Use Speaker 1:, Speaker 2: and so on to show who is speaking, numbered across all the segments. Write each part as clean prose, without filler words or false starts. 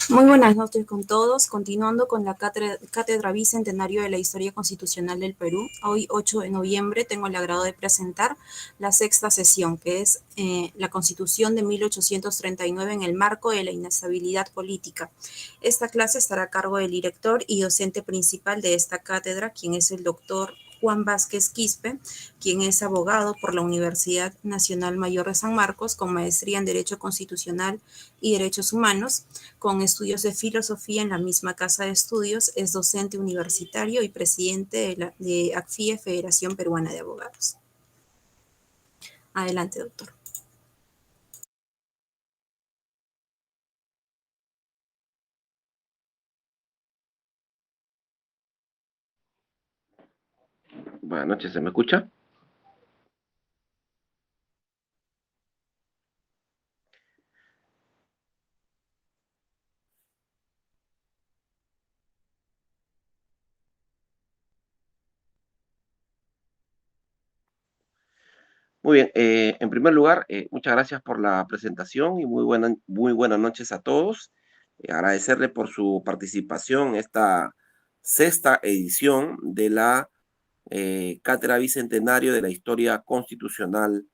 Speaker 1: Muy buenas noches con todos. Continuando con la Cátedra Bicentenario de la Historia Constitucional del Perú. Hoy, 8 de noviembre, tengo el agrado de presentar la sexta sesión, que es la Constitución de 1839 en el marco de la inestabilidad política. Esta clase estará a cargo del director y docente principal de esta cátedra, quien es el doctor Juan Vázquez Quispe, quien es abogado por la Universidad Nacional Mayor de San Marcos, con maestría en Derecho Constitucional y Derechos Humanos, con estudios de filosofía en la misma casa de estudios. Es docente universitario y presidente de ACFIE, Federación Peruana de Abogados. Adelante, doctor.
Speaker 2: Buenas noches, ¿se me escucha? Muy bien, en primer lugar, muchas gracias por la presentación y muy buenas noches a todos. Agradecerle por su participación en esta sexta edición de la Cátedra Bicentenario de la Historia Constitucional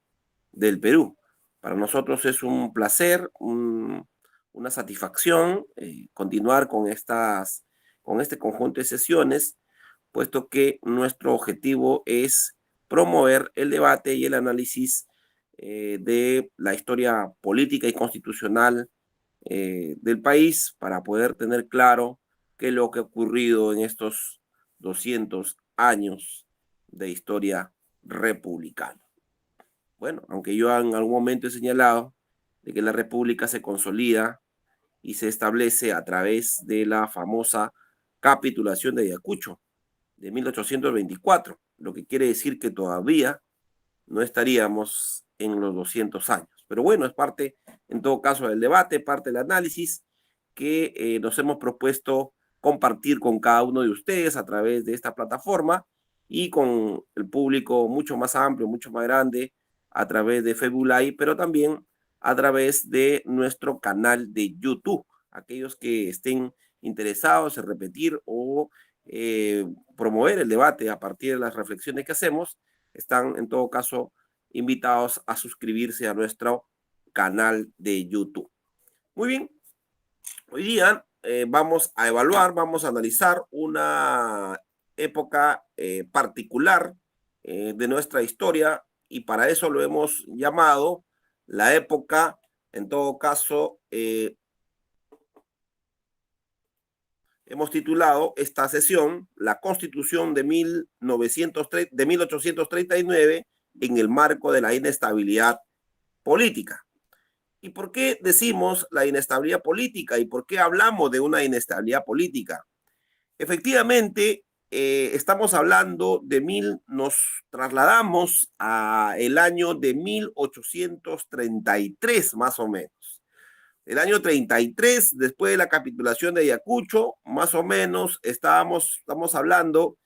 Speaker 2: del Perú. Para nosotros es un placer, una satisfacción continuar con este conjunto de sesiones, puesto que nuestro objetivo es promover el debate y el análisis de la historia política y constitucional del país para poder tener claro qué es lo que ha ocurrido en estos 200 años de historia republicana. Bueno, aunque yo en algún momento he señalado de que la república se consolida y se establece a través de la famosa capitulación de Ayacucho de 1824, lo que quiere decir que todavía no estaríamos en los 200 años. Pero bueno, es parte, en todo caso, del debate, parte del análisis que nos hemos propuesto compartir con cada uno de ustedes a través de esta plataforma y con el público mucho más amplio, mucho más grande, a través de Facebook Live, pero también a través de nuestro canal de YouTube. Aquellos que estén interesados en repetir o promover el debate a partir de las reflexiones que hacemos, están en todo caso invitados a suscribirse a nuestro canal de YouTube. Muy bien, hoy día vamos a evaluar, vamos a analizar una época particular de nuestra historia y para eso lo hemos llamado la época, en todo caso, hemos titulado esta sesión La Constitución de 1839 en el marco de la inestabilidad política. ¿Y por qué decimos la inestabilidad política y por qué hablamos de una inestabilidad política? Efectivamente, estamos hablando nos trasladamos a el año de 1833 más o menos. El año 33, después de la capitulación de Ayacucho, más o menos estamos hablando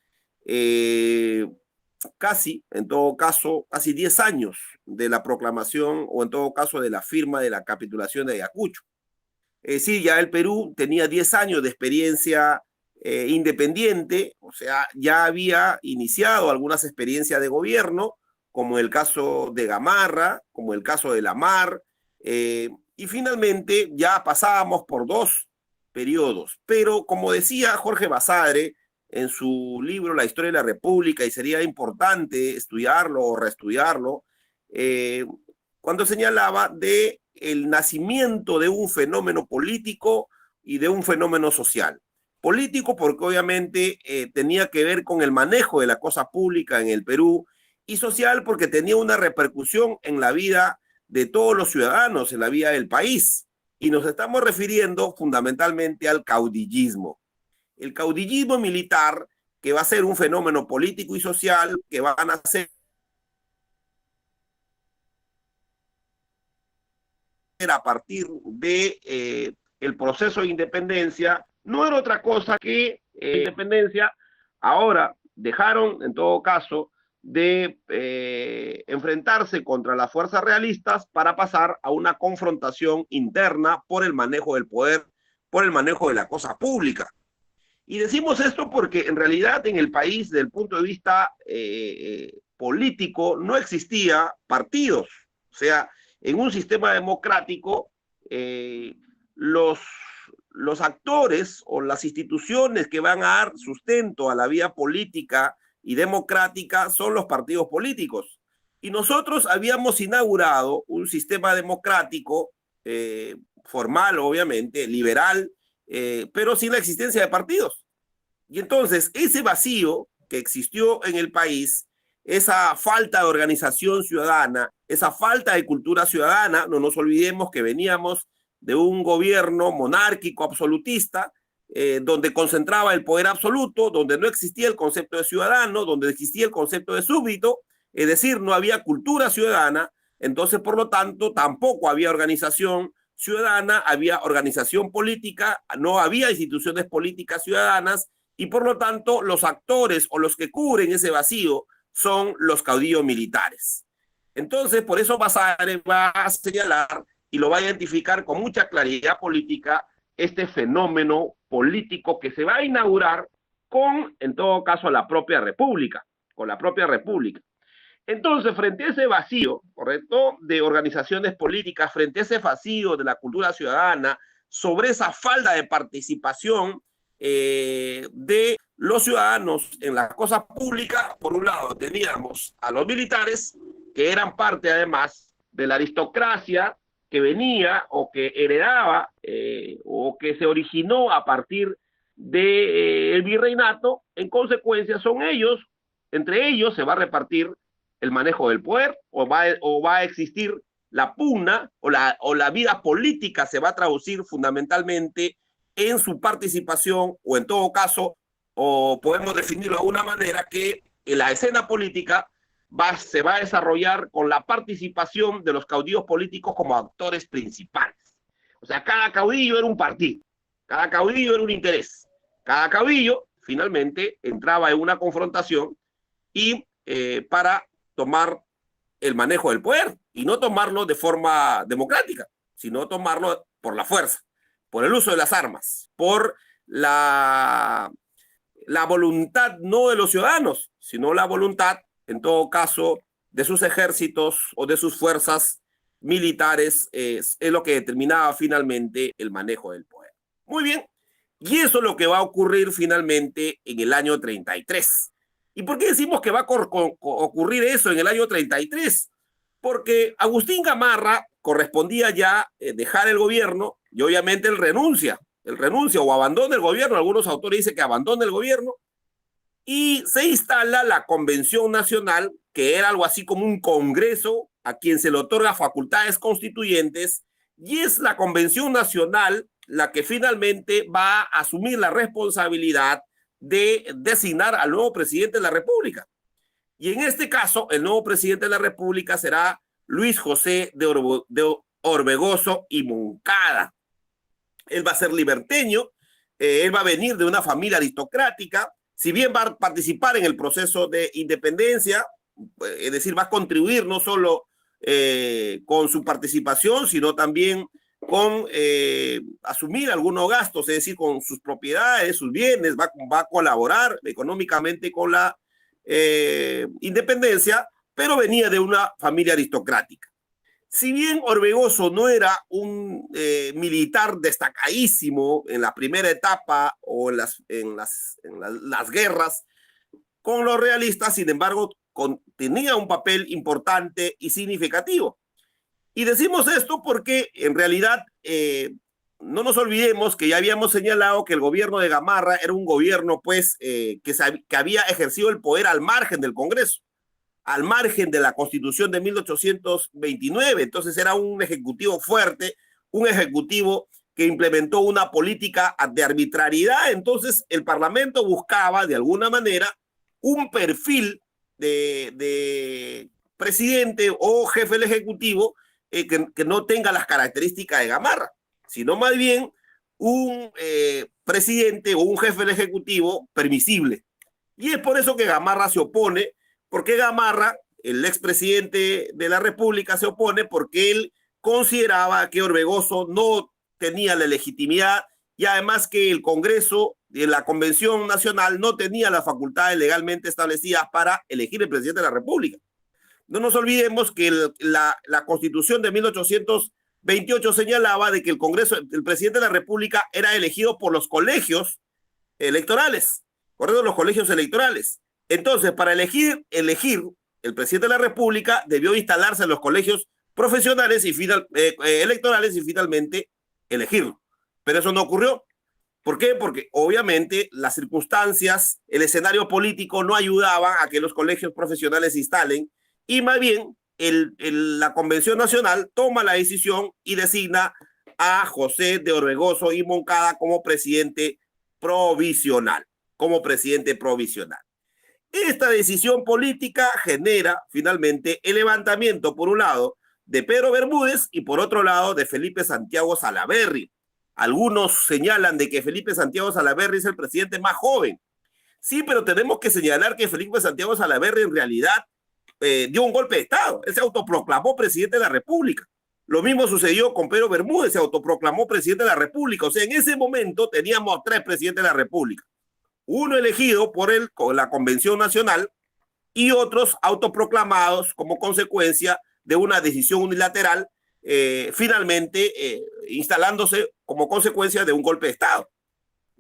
Speaker 2: casi, en todo caso, casi 10 años de la proclamación o en todo caso de la firma de la capitulación de Ayacucho. Sí, ya el Perú tenía 10 años de experiencia independiente, o sea, ya había iniciado algunas experiencias de gobierno, como el caso de Gamarra, como el caso de Lamar, y finalmente ya pasábamos por dos periodos. Pero como decía Jorge Basadre en su libro La historia de la República, y sería importante estudiarlo o reestudiarlo, cuando señalaba de el nacimiento de un fenómeno político y de un fenómeno social. Político porque obviamente tenía que ver con el manejo de la cosa pública en el Perú, y social porque tenía una repercusión en la vida de todos los ciudadanos, en la vida del país. Y nos estamos refiriendo fundamentalmente al caudillismo. El caudillismo militar, que va a ser un fenómeno político y social, que van a ser a partir de el proceso de independencia, no era otra cosa que independencia. Ahora dejaron, en todo caso, de enfrentarse contra las fuerzas realistas para pasar a una confrontación interna por el manejo del poder por el manejo de la cosa pública. Y decimos esto porque en realidad en el país, desde el punto de vista político, no existía partidos. O sea, en un sistema democrático, eh, los, los actores o las instituciones que van a dar sustento a la vía política y democrática son los partidos políticos. Y nosotros habíamos inaugurado un sistema democrático, formal, obviamente, liberal, pero sin la existencia de partidos. Y entonces ese vacío que existió en el país, esa falta de organización ciudadana, esa falta de cultura ciudadana, no nos olvidemos que veníamos de un gobierno monárquico absolutista, donde concentraba el poder absoluto, donde no existía el concepto de ciudadano, donde existía el concepto de súbdito, es decir, no había cultura ciudadana, entonces por lo tanto tampoco había organización ciudadana, había organización política, no había instituciones políticas ciudadanas, y por lo tanto los actores o los que cubren ese vacío son los caudillos militares. Entonces, por eso Basadre va a señalar y lo va a identificar con mucha claridad política este fenómeno político que se va a inaugurar con, en todo caso, la propia República, con la propia República. Entonces, frente a ese vacío, ¿correcto?, de organizaciones políticas, frente a ese vacío de la cultura ciudadana, sobre esa falta de participación de los ciudadanos en las cosas públicas, por un lado teníamos a los militares, que eran parte además de la aristocracia que venía o que heredaba o que se originó a partir del virreinato. En consecuencia son ellos, entre ellos se va a repartir el manejo del poder o va a existir la pugna o la vida política se va a traducir fundamentalmente en su participación o en todo caso, o podemos definirlo de alguna manera, que en la escena política se va a desarrollar con la participación de los caudillos políticos como actores principales. O sea, cada caudillo era un partido, cada caudillo era un interés, cada caudillo finalmente entraba en una confrontación y para tomar el manejo del poder y no tomarlo de forma democrática, sino tomarlo por la fuerza, por el uso de las armas, por la voluntad no de los ciudadanos, sino la voluntad, en todo caso, de sus ejércitos o de sus fuerzas militares, es lo que determinaba finalmente el manejo del poder. Muy bien, y eso es lo que va a ocurrir finalmente en el año 33. ¿Y por qué decimos que va a ocurrir eso en el año 33? Porque Agustín Gamarra correspondía ya dejar el gobierno y obviamente él renuncia o abandona el gobierno. Algunos autores dicen que abandona el gobierno y se instala la Convención Nacional, que era algo así como un congreso a quien se le otorga facultades constituyentes, y es la Convención Nacional la que finalmente va a asumir la responsabilidad de designar al nuevo presidente de la República. Y en este caso, el nuevo presidente de la República será Luis José de Orbegoso y Moncada. Él va a ser liberteño, él va a venir de una familia aristocrática, si bien va a participar en el proceso de independencia, es decir, va a contribuir no solo con su participación, sino también con asumir algunos gastos, es decir, con sus propiedades, sus bienes, va a colaborar económicamente con la independencia, pero venía de una familia aristocrática. Si bien Orbegoso no era un militar destacadísimo en la primera etapa o en las guerras con los realistas, sin embargo, tenía un papel importante y significativo. Y decimos esto porque en realidad no nos olvidemos que ya habíamos señalado que el gobierno de Gamarra era un gobierno pues que había ejercido el poder al margen del Congreso, al margen de la Constitución de 1829. Entonces era un ejecutivo fuerte, un ejecutivo que implementó una política de arbitrariedad. Entonces el Parlamento buscaba de alguna manera un perfil de presidente o jefe del Ejecutivo que no tenga las características de Gamarra, sino más bien un presidente o un jefe del Ejecutivo permisible. Y es por eso que Gamarra se opone, porque Gamarra, el expresidente de la República, se opone porque él consideraba que Orbegoso no tenía la legitimidad y además que el Congreso de la Convención Nacional no tenía las facultades legalmente establecidas para elegir el presidente de la República. No nos olvidemos que la Constitución de 1828 señalaba de que el presidente de la República era elegido por los colegios electorales, ¿correcto? Los colegios electorales. Entonces, para elegir el presidente de la República debió instalarse en los colegios profesionales y electorales y finalmente elegirlo. Pero eso no ocurrió. ¿Por qué? Porque obviamente las circunstancias, el escenario político no ayudaban a que los colegios profesionales se instalen y más bien la Convención Nacional toma la decisión y designa a José de Orbegoso y Moncada como presidente provisional. Esta decisión política genera finalmente el levantamiento, por un lado, de Pedro Bermúdez y por otro lado de Felipe Santiago Salaverry. Algunos señalan de que Felipe Santiago Salaverry es el presidente más joven. Sí, pero tenemos que señalar que Felipe Santiago Salaverry en realidad dio un golpe de Estado. Él se autoproclamó presidente de la República. Lo mismo sucedió con Pedro Bermúdez, se autoproclamó presidente de la República. O sea, en ese momento teníamos 3 presidentes de la República. Uno elegido por la Convención Nacional y otros autoproclamados como consecuencia de una decisión unilateral, finalmente instalándose como consecuencia de un golpe de Estado,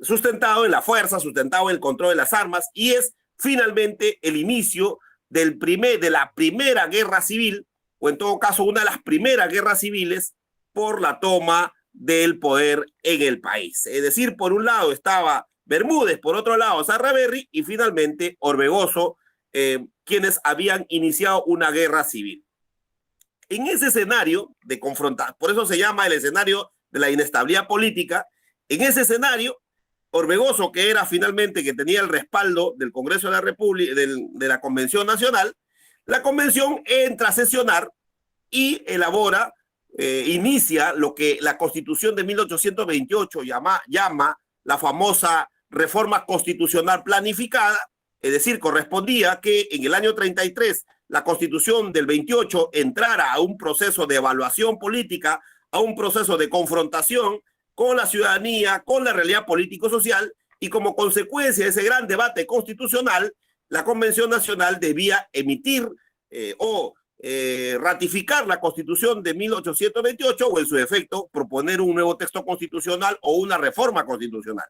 Speaker 2: sustentado en la fuerza, sustentado en el control de las armas, y es finalmente el inicio de la primera guerra civil, o en todo caso una de las primeras guerras civiles por la toma del poder en el país. Es decir, por un lado estaba Bermúdez, por otro lado Salaverry y finalmente Orbegoso, quienes habían iniciado una guerra civil. En ese escenario de confrontar, por eso se llama el escenario de la inestabilidad política, en ese escenario, Orbegoso, que tenía el respaldo del Congreso de la República, de la Convención Nacional, la Convención entra a sesionar y elabora, inicia lo que la Constitución de 1828 llama la famosa reforma constitucional planificada, es decir, correspondía que en el año 33 la Constitución del 28 entrara a un proceso de evaluación política, a un proceso de confrontación con la ciudadanía, con la realidad político-social, y como consecuencia de ese gran debate constitucional, la Convención Nacional debía emitir ratificar la Constitución de 1828 o en su defecto proponer un nuevo texto constitucional o una reforma constitucional.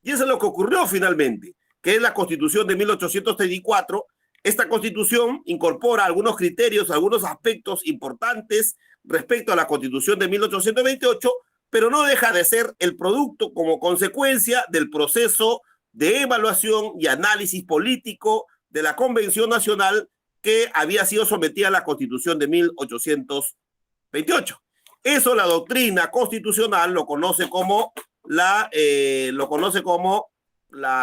Speaker 2: Y eso es lo que ocurrió finalmente, que es la Constitución de 1834. Esta Constitución incorpora algunos criterios, algunos aspectos importantes respecto a la Constitución de 1828, pero no deja de ser el producto como consecuencia del proceso de evaluación y análisis político de la Convención Nacional que había sido sometida a la Constitución de 1828. Eso la doctrina constitucional lo conoce como la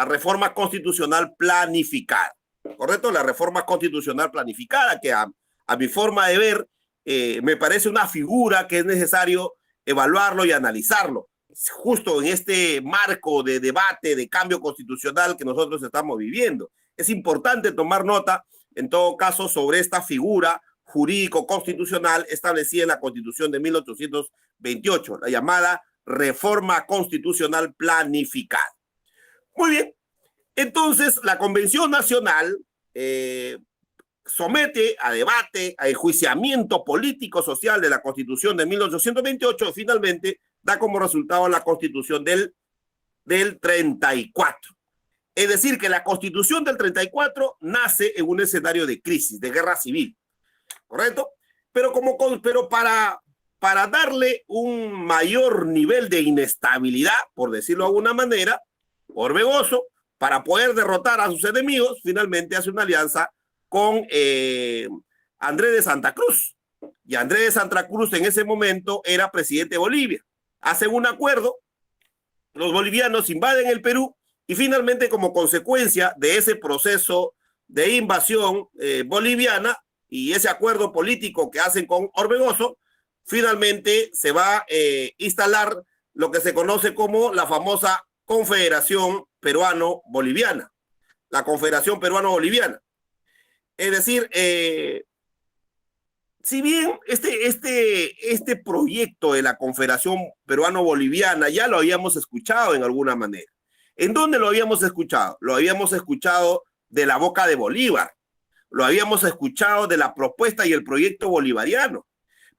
Speaker 2: reforma constitucional planificada, ¿correcto? La reforma constitucional planificada, que a mi forma de ver me parece una figura que es necesario evaluarlo y analizarlo, justo en este marco de debate, de cambio constitucional que nosotros estamos viviendo. Es importante tomar nota, en todo caso, sobre esta figura jurídico-constitucional establecida en la Constitución de 1828, la llamada reforma constitucional planificada. Muy bien, entonces la Convención Nacional somete a debate, a enjuiciamiento político-social de la Constitución de 1828 y finalmente da como resultado la Constitución del 34. Es decir, que la Constitución del 34 nace en un escenario de crisis, de guerra civil, ¿correcto? Pero para darle un mayor nivel de inestabilidad, por decirlo de alguna manera, Orbegoso, para poder derrotar a sus enemigos, finalmente hace una alianza con Andrés de Santa Cruz. Y Andrés de Santa Cruz en ese momento era presidente de Bolivia. Hacen un acuerdo, los bolivianos invaden el Perú y finalmente, como consecuencia de ese proceso de invasión boliviana y ese acuerdo político que hacen con Orbegoso, finalmente se va a instalar lo que se conoce como la famosa Confederación Peruano-Boliviana. La Confederación Peruano-Boliviana. Es decir, si bien este proyecto de la Confederación Peruano-Boliviana ya lo habíamos escuchado en alguna manera. ¿En dónde lo habíamos escuchado? Lo habíamos escuchado de la boca de Bolívar, lo habíamos escuchado de la propuesta y el proyecto bolivariano.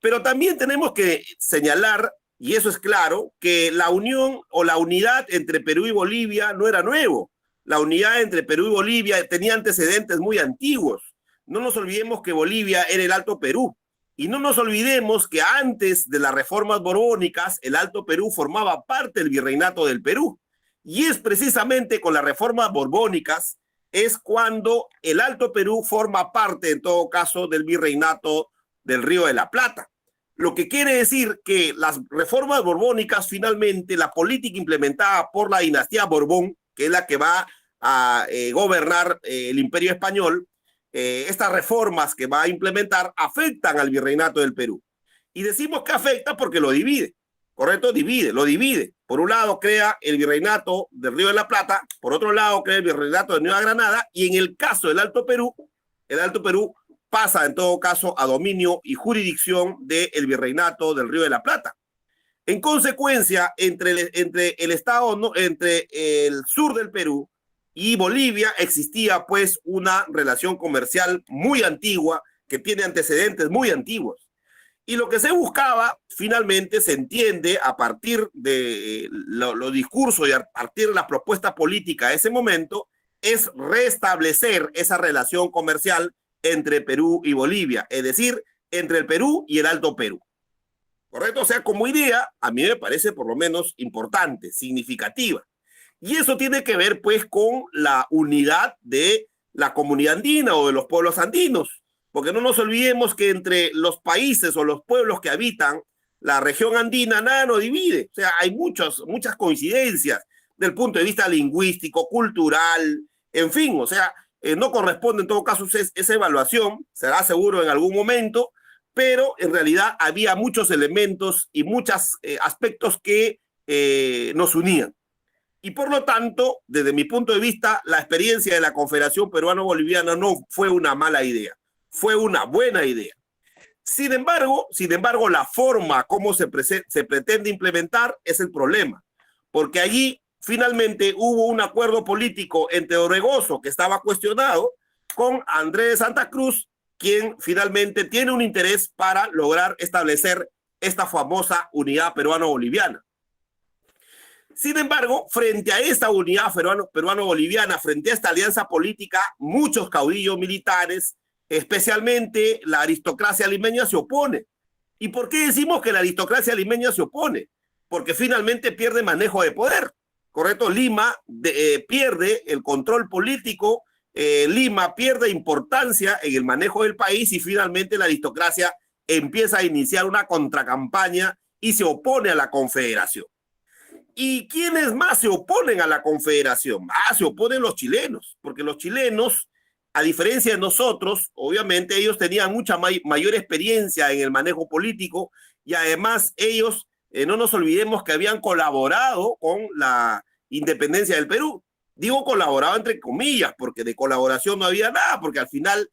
Speaker 2: Pero también tenemos que señalar, y eso es claro, que la unión o la unidad entre Perú y Bolivia no era nuevo. La unidad entre Perú y Bolivia tenía antecedentes muy antiguos. No nos olvidemos que Bolivia era el Alto Perú. Y no nos olvidemos que antes de las reformas borbónicas, el Alto Perú formaba parte del virreinato del Perú. Y es precisamente con las reformas borbónicas es cuando el Alto Perú forma parte, en todo caso, del virreinato del Río de la Plata. Lo que quiere decir que las reformas borbónicas, finalmente, la política implementada por la dinastía Borbón, que es la que va a gobernar el Imperio Español, estas reformas que va a implementar afectan al virreinato del Perú. Y decimos que afecta porque lo divide, ¿correcto? Lo divide. Por un lado crea el virreinato del Río de la Plata, por otro lado crea el virreinato de Nueva Granada, y en el caso del Alto Perú pasa en todo caso a dominio y jurisdicción del virreinato del Río de la Plata. En consecuencia, entre el estado, ¿no?, entre el sur del Perú y Bolivia existía pues una relación comercial muy antigua que tiene antecedentes muy antiguos. Y lo que se buscaba, finalmente, se entiende a partir de los discursos y a partir de la propuesta política de ese momento, es restablecer esa relación comercial entre Perú y Bolivia, es decir, entre el Perú y el Alto Perú. ¿Correcto? O sea, como idea, a mí me parece por lo menos importante, significativa. Y eso tiene que ver, pues, con la unidad de la comunidad andina o de los pueblos andinos. Porque no nos olvidemos que entre los países o los pueblos que habitan la región andina nada nos divide. O sea, hay muchas coincidencias del punto de vista lingüístico, cultural, en fin, o sea, no corresponde en todo caso esa evaluación, será seguro en algún momento, pero en realidad había muchos elementos y muchos aspectos que nos unían. Y por lo tanto, desde mi punto de vista, la experiencia de la Confederación Peruano-Boliviana no fue una mala idea, fue una buena idea. Sin embargo, la forma como se pretende implementar es el problema, porque allí finalmente hubo un acuerdo político entre Orbegoso, que estaba cuestionado, con Andrés de Santa Cruz, quien finalmente tiene un interés para lograr establecer esta famosa unidad peruano-boliviana. Sin embargo, frente a esta unidad peruano-boliviana, frente a esta alianza política, muchos caudillos militares, especialmente la aristocracia limeña, se opone. ¿Y por qué decimos que la aristocracia limeña se opone? Porque finalmente pierde manejo de poder, ¿correcto? Lima pierde el control político, Lima pierde importancia en el manejo del país y finalmente la aristocracia empieza a iniciar una contracampaña y se opone a la Confederación. ¿Y quiénes más se oponen a la Confederación? Se oponen los chilenos, porque los chilenos, a diferencia de nosotros, obviamente ellos tenían mucha mayor experiencia en el manejo político y además ellos, no nos olvidemos que habían colaborado con la independencia del Perú. Digo colaborado entre comillas, porque de colaboración no había nada, porque al final,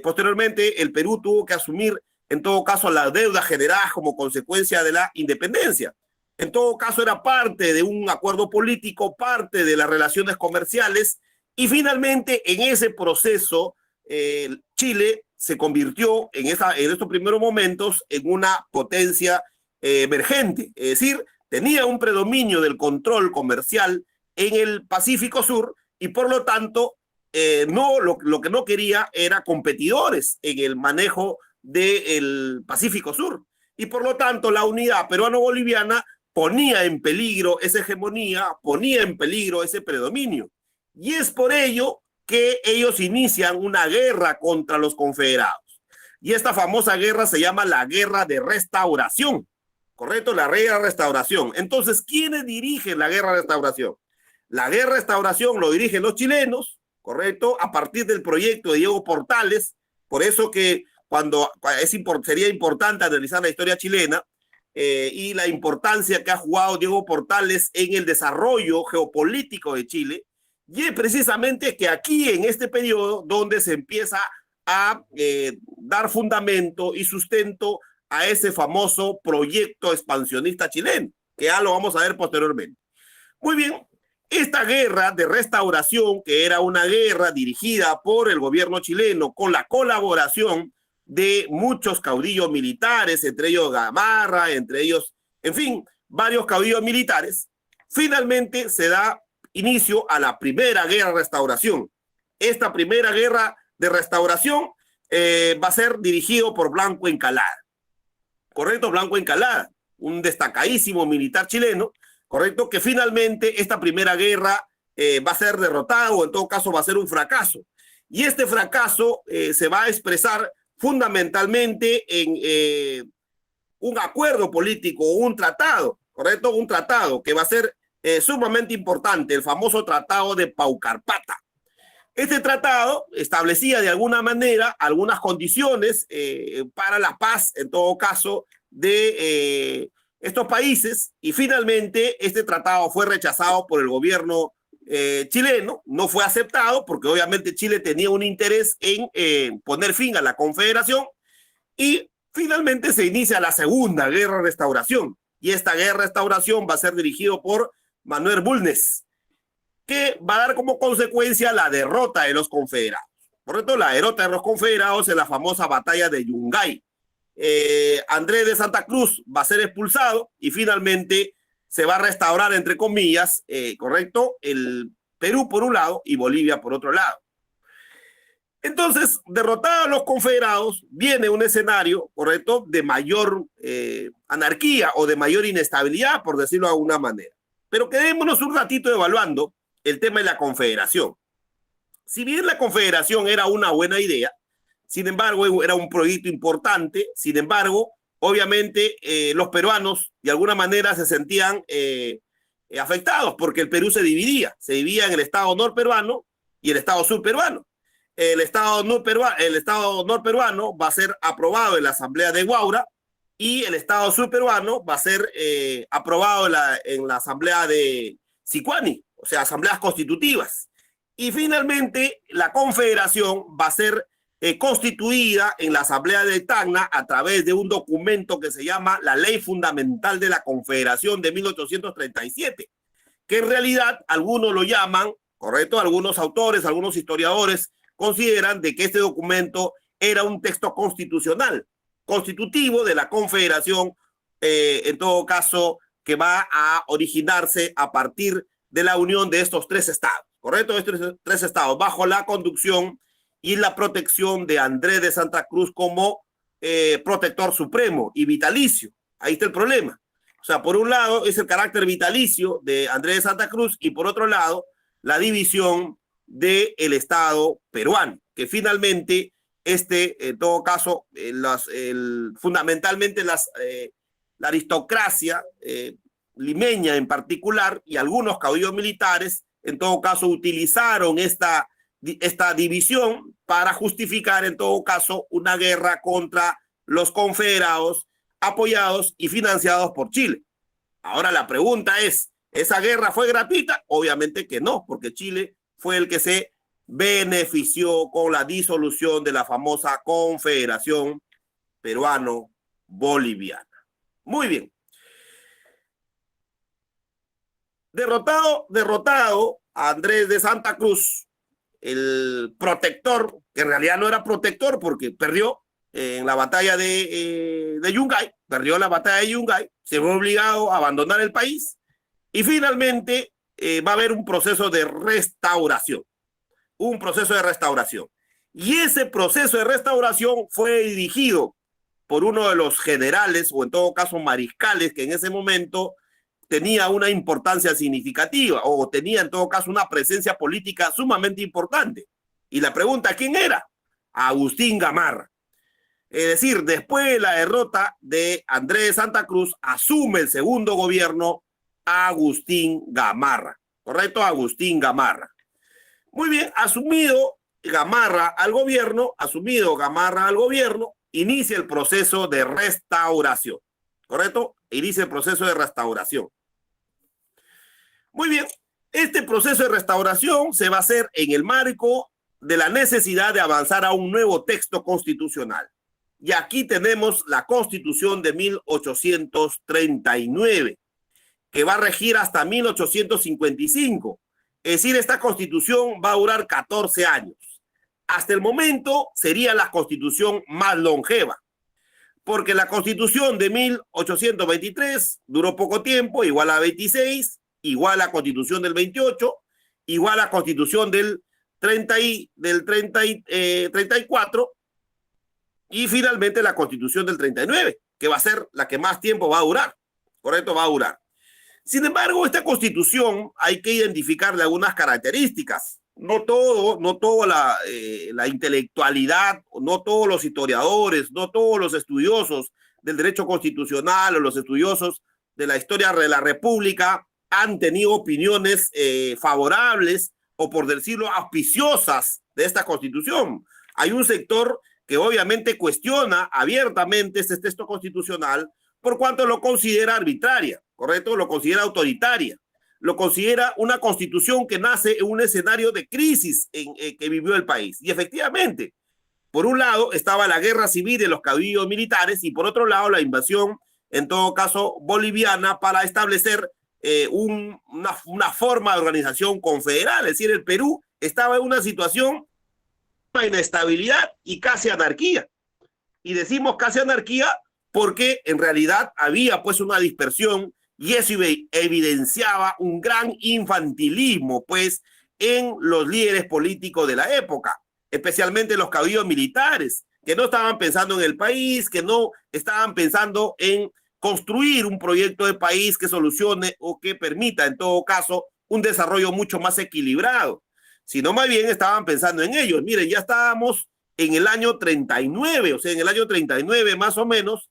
Speaker 2: posteriormente, el Perú tuvo que asumir, en todo caso, las deudas generadas como consecuencia de la independencia. En todo caso, era parte de un acuerdo político, parte de las relaciones comerciales, y finalmente, en ese proceso, Chile se convirtió en estos primeros momentos en una potencia emergente, es decir, tenía un predominio del control comercial en el Pacífico Sur y por lo tanto lo que no quería era competidores en el manejo del Pacífico Sur y por lo tanto la unidad peruano-boliviana ponía en peligro esa hegemonía, ponía en peligro ese predominio y es por ello que ellos inician una guerra contra los confederados y esta famosa guerra se llama la Guerra de Restauración, ¿correcto? La Guerra de Restauración. Entonces, ¿quiénes dirigen la Guerra de Restauración? La Guerra de Restauración lo dirigen los chilenos, ¿correcto? A partir del proyecto de Diego Portales, por eso que sería importante analizar la historia chilena y la importancia que ha jugado Diego Portales en el desarrollo geopolítico de Chile, y es precisamente que aquí en este periodo donde se empieza a dar fundamento y sustento a ese famoso proyecto expansionista chileno, que ya lo vamos a ver posteriormente. Muy bien, esta guerra de restauración, que era una guerra dirigida por el gobierno chileno con la colaboración de muchos caudillos militares, entre ellos Gamarra, entre ellos, en fin, varios caudillos militares, finalmente se da inicio a la primera guerra de restauración. Esta primera guerra de restauración va a ser dirigido por Blanco Encalada. Correcto, Blanco Encalada, un destacadísimo militar chileno, correcto, que finalmente esta primera guerra va a ser derrotada o en todo caso va a ser un fracaso. Y este fracaso se va a expresar fundamentalmente en un acuerdo político, un tratado, correcto, un tratado que va a ser sumamente importante, el famoso Tratado de Paucarpata. Este tratado establecía de alguna manera algunas condiciones para la paz, en todo caso, de estos países, y finalmente este tratado fue rechazado por el gobierno chileno, no fue aceptado porque obviamente Chile tenía un interés en poner fin a la confederación, y finalmente se inicia la segunda guerra de restauración, y esta guerra de restauración va a ser dirigido por Manuel Bulnes, que va a dar como consecuencia la derrota de los confederados. Por lo tanto, la derrota de los confederados en la famosa batalla de Yungay. Andrés de Santa Cruz va a ser expulsado y finalmente se va a restaurar, entre comillas, correcto, el Perú por un lado y Bolivia por otro lado. Entonces, derrotados los confederados, viene un escenario, correcto, de mayor anarquía o de mayor inestabilidad, por decirlo de alguna manera. Pero quedémonos un ratito evaluando el tema de la confederación. Si bien la confederación era una buena idea, sin embargo, era un proyecto importante, sin embargo, obviamente los peruanos de alguna manera se sentían afectados porque el Perú se dividía en el Estado norperuano y el Estado surperuano. El Estado norperuano va a ser aprobado en la Asamblea de Huaura y el Estado surperuano va a ser aprobado en la Asamblea de Sicuani, o sea, asambleas constitutivas. Y finalmente la confederación va a ser constituida en la Asamblea de Tacna a través de un documento que se llama la Ley Fundamental de la Confederación de 1837, que en realidad algunos lo llaman, correcto, algunos autores, algunos historiadores consideran de que este documento era un texto constitucional, constitutivo de la confederación, en todo caso, que va a originarse a partir de la unión de estos tres estados, ¿correcto? Estos tres estados, bajo la conducción y la protección de Andrés de Santa Cruz como protector supremo y vitalicio. Ahí está el problema. O sea, por un lado es el carácter vitalicio de Andrés de Santa Cruz y por otro lado la división del Estado peruano, que finalmente en todo caso, fundamentalmente la aristocracia limeña en particular y algunos caudillos militares, en todo caso, utilizaron esta división para justificar, en todo caso, una guerra contra los confederados apoyados y financiados por Chile. Ahora la pregunta es, ¿esa guerra fue gratuita? Obviamente que no, porque Chile fue el que se benefició con la disolución de la famosa Confederación Peruano-Boliviana. Muy bien. Derrotado a Andrés de Santa Cruz, el protector, que en realidad no era protector porque perdió en la batalla de Yungay, perdió la batalla de Yungay, se fue obligado a abandonar el país y finalmente va a haber un proceso de restauración, Y ese proceso de restauración fue dirigido por uno de los generales, o en todo caso mariscales, que en ese momento tenía una importancia significativa, o tenía en todo caso una presencia política sumamente importante. Y la pregunta, ¿quién era? Agustín Gamarra. Es decir, después de la derrota de Andrés de Santa Cruz, asume el segundo gobierno Agustín Gamarra. ¿Correcto? Agustín Gamarra. Muy bien, asumido Gamarra al gobierno, inicia el proceso de restauración. ¿Correcto? Inicia el proceso de restauración. Muy bien, este proceso de restauración se va a hacer en el marco de la necesidad de avanzar a un nuevo texto constitucional. Y aquí tenemos la Constitución de 1839, que va a regir hasta 1855. Es decir, esta Constitución va a durar 14 años. Hasta el momento sería la Constitución más longeva, porque la Constitución de 1823 duró poco tiempo, igual a 26, igual a la Constitución del 28, igual a la Constitución del 34, y finalmente la Constitución del 39, que va a ser la que más tiempo va a durar. ¿Correcto? Va a durar. Sin embargo, esta Constitución hay que identificarle algunas características. No toda la intelectualidad, no todos los historiadores, no todos los estudiosos del derecho constitucional o los estudiosos de la historia de la República han tenido opiniones favorables o, por decirlo, auspiciosas de esta Constitución. Hay un sector que obviamente cuestiona abiertamente este texto constitucional por cuanto lo considera arbitraria, ¿correcto? Lo considera autoritaria, lo considera una constitución que nace en un escenario de crisis que vivió el país. Y efectivamente, por un lado estaba la guerra civil de los caudillos militares y por otro lado la invasión, en todo caso, boliviana para establecer una forma de organización confederal. Es decir, el Perú estaba en una situación de inestabilidad y casi anarquía. Y decimos casi anarquía porque en realidad había pues una dispersión y eso evidenciaba un gran infantilismo pues en los líderes políticos de la época, especialmente los caudillos militares, que no estaban pensando en el país, que no estaban pensando en construir un proyecto de país que solucione o que permita en todo caso un desarrollo mucho más equilibrado, sino más bien estaban pensando en ellos. Miren, ya estábamos en el año 39, o sea, en el año 39 más o menos,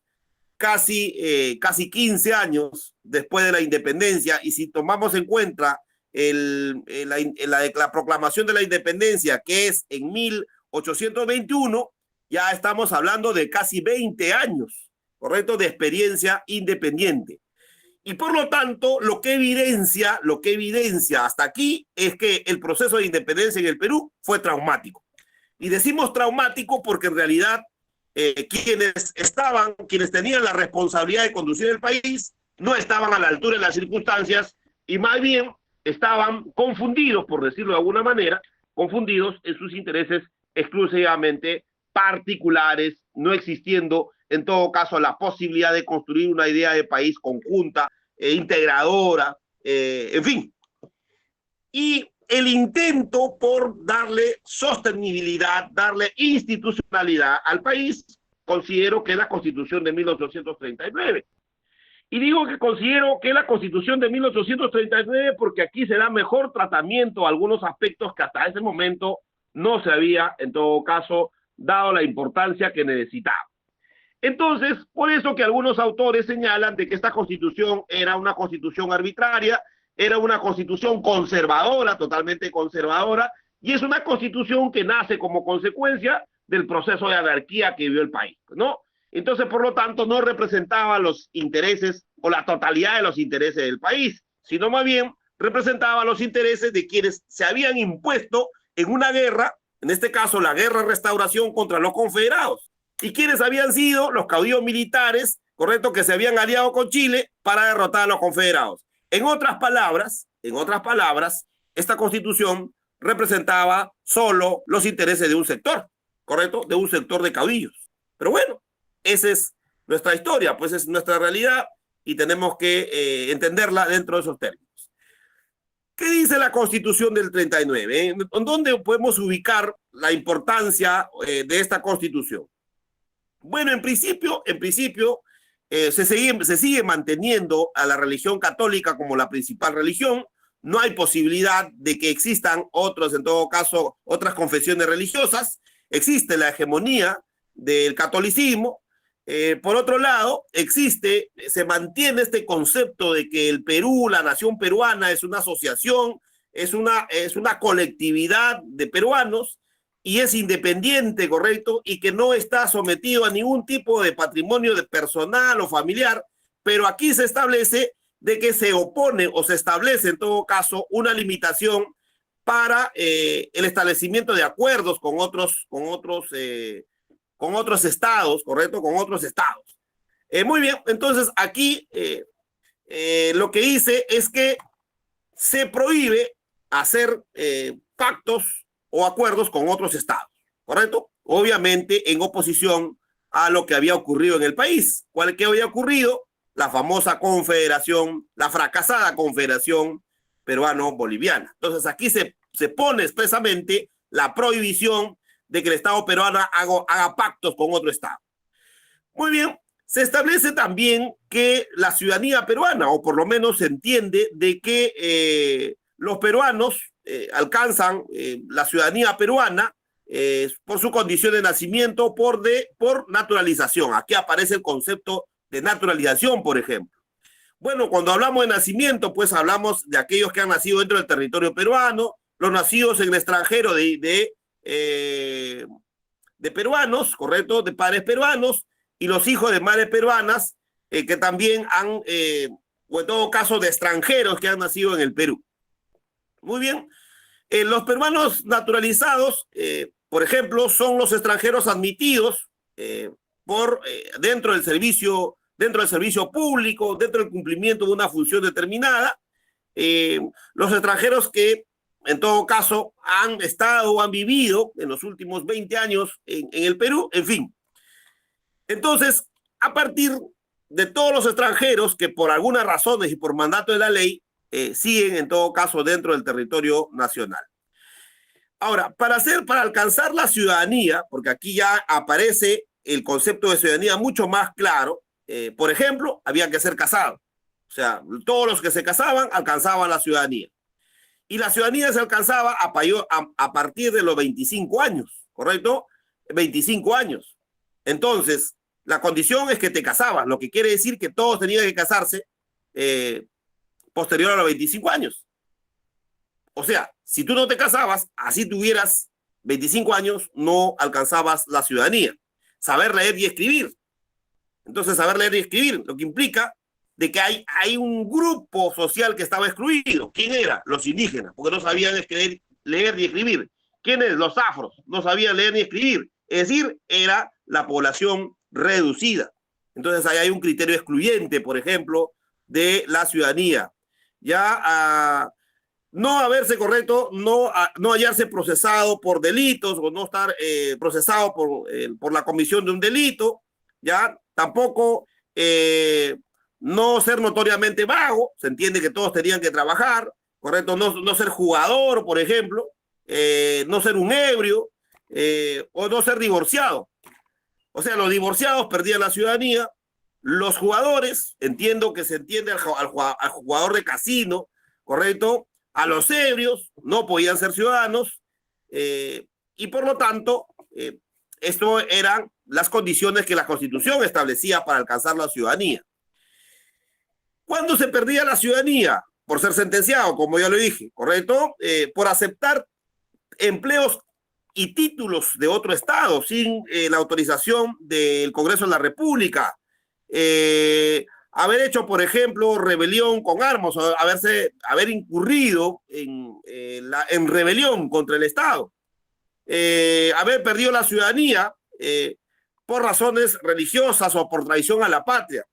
Speaker 2: casi 15 años después de la independencia, y si tomamos en cuenta la proclamación de la independencia, que es en 1821, ya estamos hablando de casi 20 años, ¿correcto?, de experiencia independiente. Y por lo tanto, lo que evidencia hasta aquí es que el proceso de independencia en el Perú fue traumático. Y decimos traumático porque en realidad quienes tenían la responsabilidad de conducir el país no estaban a la altura de las circunstancias y más bien estaban confundidos, por decirlo de alguna manera, confundidos en sus intereses exclusivamente particulares, no existiendo en todo caso la posibilidad de construir una idea de país conjunta, integradora, en fin. Y el intento por darle sostenibilidad, darle institucionalidad al país, considero que es la Constitución de 1839. Y digo que considero que es la Constitución de 1839 porque aquí se da mejor tratamiento a algunos aspectos que hasta ese momento no se había, en todo caso, dado la importancia que necesitaba. Entonces, por eso que algunos autores señalan de que esta Constitución era una Constitución arbitraria, era una Constitución conservadora, totalmente conservadora, y es una Constitución que nace como consecuencia del proceso de anarquía que vivió el país, ¿no? Entonces, por lo tanto, no representaba los intereses o la totalidad de los intereses del país, sino más bien representaba los intereses de quienes se habían impuesto en una guerra, en este caso la guerra de restauración contra los confederados, y quienes habían sido los caudillos militares, correcto, que se habían aliado con Chile para derrotar a los confederados. En otras palabras, esta Constitución representaba solo los intereses de un sector, correcto, de un sector de caudillos. Pero bueno, esa es nuestra historia, pues es nuestra realidad y tenemos que entenderla dentro de esos términos. ¿Qué dice la Constitución del 39? ¿En dónde podemos ubicar la importancia de esta Constitución? Bueno, en principio se sigue manteniendo a la religión católica como la principal religión. No hay posibilidad de que existan otros, en todo caso, otras confesiones religiosas. Existe la hegemonía del catolicismo. Por otro lado, se mantiene este concepto de que el Perú, la nación peruana, es una asociación, es una colectividad de peruanos y es independiente, correcto, y que no está sometido a ningún tipo de patrimonio personal o familiar, pero aquí se establece de que se opone o se establece en todo caso una limitación para el establecimiento de acuerdos con otros estados, ¿correcto? Con otros estados. Muy bien, entonces aquí lo que dice es que se prohíbe hacer pactos o acuerdos con otros estados, ¿correcto? Obviamente en oposición a lo que había ocurrido en el país. ¿Cuál que había ocurrido? La famosa confederación, la fracasada confederación peruano-boliviana. Entonces aquí se pone expresamente la prohibición de que el Estado peruano haga pactos con otro Estado. Muy bien, se establece también que la ciudadanía peruana, o por lo menos se entiende de que los peruanos alcanzan la ciudadanía peruana por su condición de nacimiento, por naturalización. Aquí aparece el concepto de naturalización, por ejemplo. Bueno, cuando hablamos de nacimiento, pues hablamos de aquellos que han nacido dentro del territorio peruano, los nacidos en el extranjero de peruanos, ¿correcto? De padres peruanos, y los hijos de madres peruanas que también han, o en todo caso, de extranjeros que han nacido en el Perú. Muy bien. Los peruanos naturalizados, por ejemplo, son los extranjeros admitidos dentro del servicio público, dentro del cumplimiento de una función determinada. Los extranjeros que, en todo caso, han estado o han vivido en los últimos 20 años en el Perú, en fin. Entonces, a partir de todos los extranjeros que por algunas razones y por mandato de la ley siguen en todo caso dentro del territorio nacional. Ahora, para alcanzar la ciudadanía, porque aquí ya aparece el concepto de ciudadanía mucho más claro, por ejemplo, había que ser casados. O sea, todos los que se casaban alcanzaban la ciudadanía. Y la ciudadanía se alcanzaba a partir de los 25 años, ¿correcto? 25 años. Entonces, la condición es que te casabas, lo que quiere decir que todos tenían que casarse posterior a los 25 años. O sea, si tú no te casabas, así tuvieras 25 años, no alcanzabas la ciudadanía. Saber leer y escribir. Entonces, saber leer y escribir, lo que implica de que hay un grupo social que estaba excluido. ¿Quién era? Los indígenas, porque no sabían leer ni escribir. ¿Quiénes? Los afros, no sabían leer ni escribir. Es decir, era la población reducida. Entonces, ahí hay un criterio excluyente, por ejemplo, de la ciudadanía. Ya no haberse correcto, no hallarse procesado por delitos o no estar procesado por la comisión de un delito, ya tampoco no ser notoriamente vago, se entiende que todos tenían que trabajar, correcto, no ser jugador, por ejemplo, no ser un ebrio o no ser divorciado. O sea, los divorciados perdían la ciudadanía, los jugadores, entiendo que se entiende al jugador de casino, correcto, a los ebrios no podían ser ciudadanos y por lo tanto esto eran las condiciones que la Constitución establecía para alcanzar la ciudadanía. ¿Cuándo se perdía la ciudadanía? Por ser sentenciado, como ya lo dije, ¿correcto? Por aceptar empleos y títulos de otro estado sin la autorización del Congreso de la República. Haber hecho, por ejemplo, rebelión con armas, haber incurrido en rebelión contra el Estado, haber perdido la ciudadanía por razones religiosas o por traición a la patria.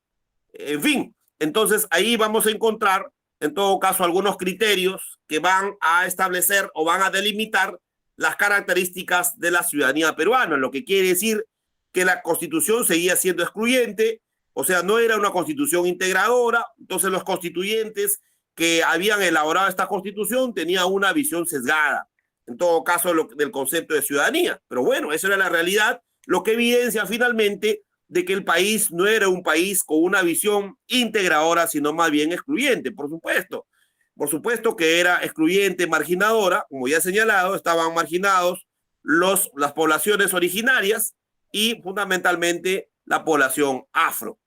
Speaker 2: En fin, entonces ahí vamos a encontrar, en todo caso, algunos criterios que van a establecer o van a delimitar las características de la ciudadanía peruana, lo que quiere decir que la Constitución seguía siendo excluyente. O sea, no era una constitución integradora, entonces los constituyentes que habían elaborado esta constitución tenían una visión sesgada, en todo caso, del concepto de ciudadanía. Pero bueno, esa era la realidad, lo que evidencia finalmente de que el país no era un país con una visión integradora, sino más bien excluyente, por supuesto. Por supuesto que era excluyente, marginadora, como ya he señalado, estaban marginados las poblaciones originarias y fundamentalmente la población afro.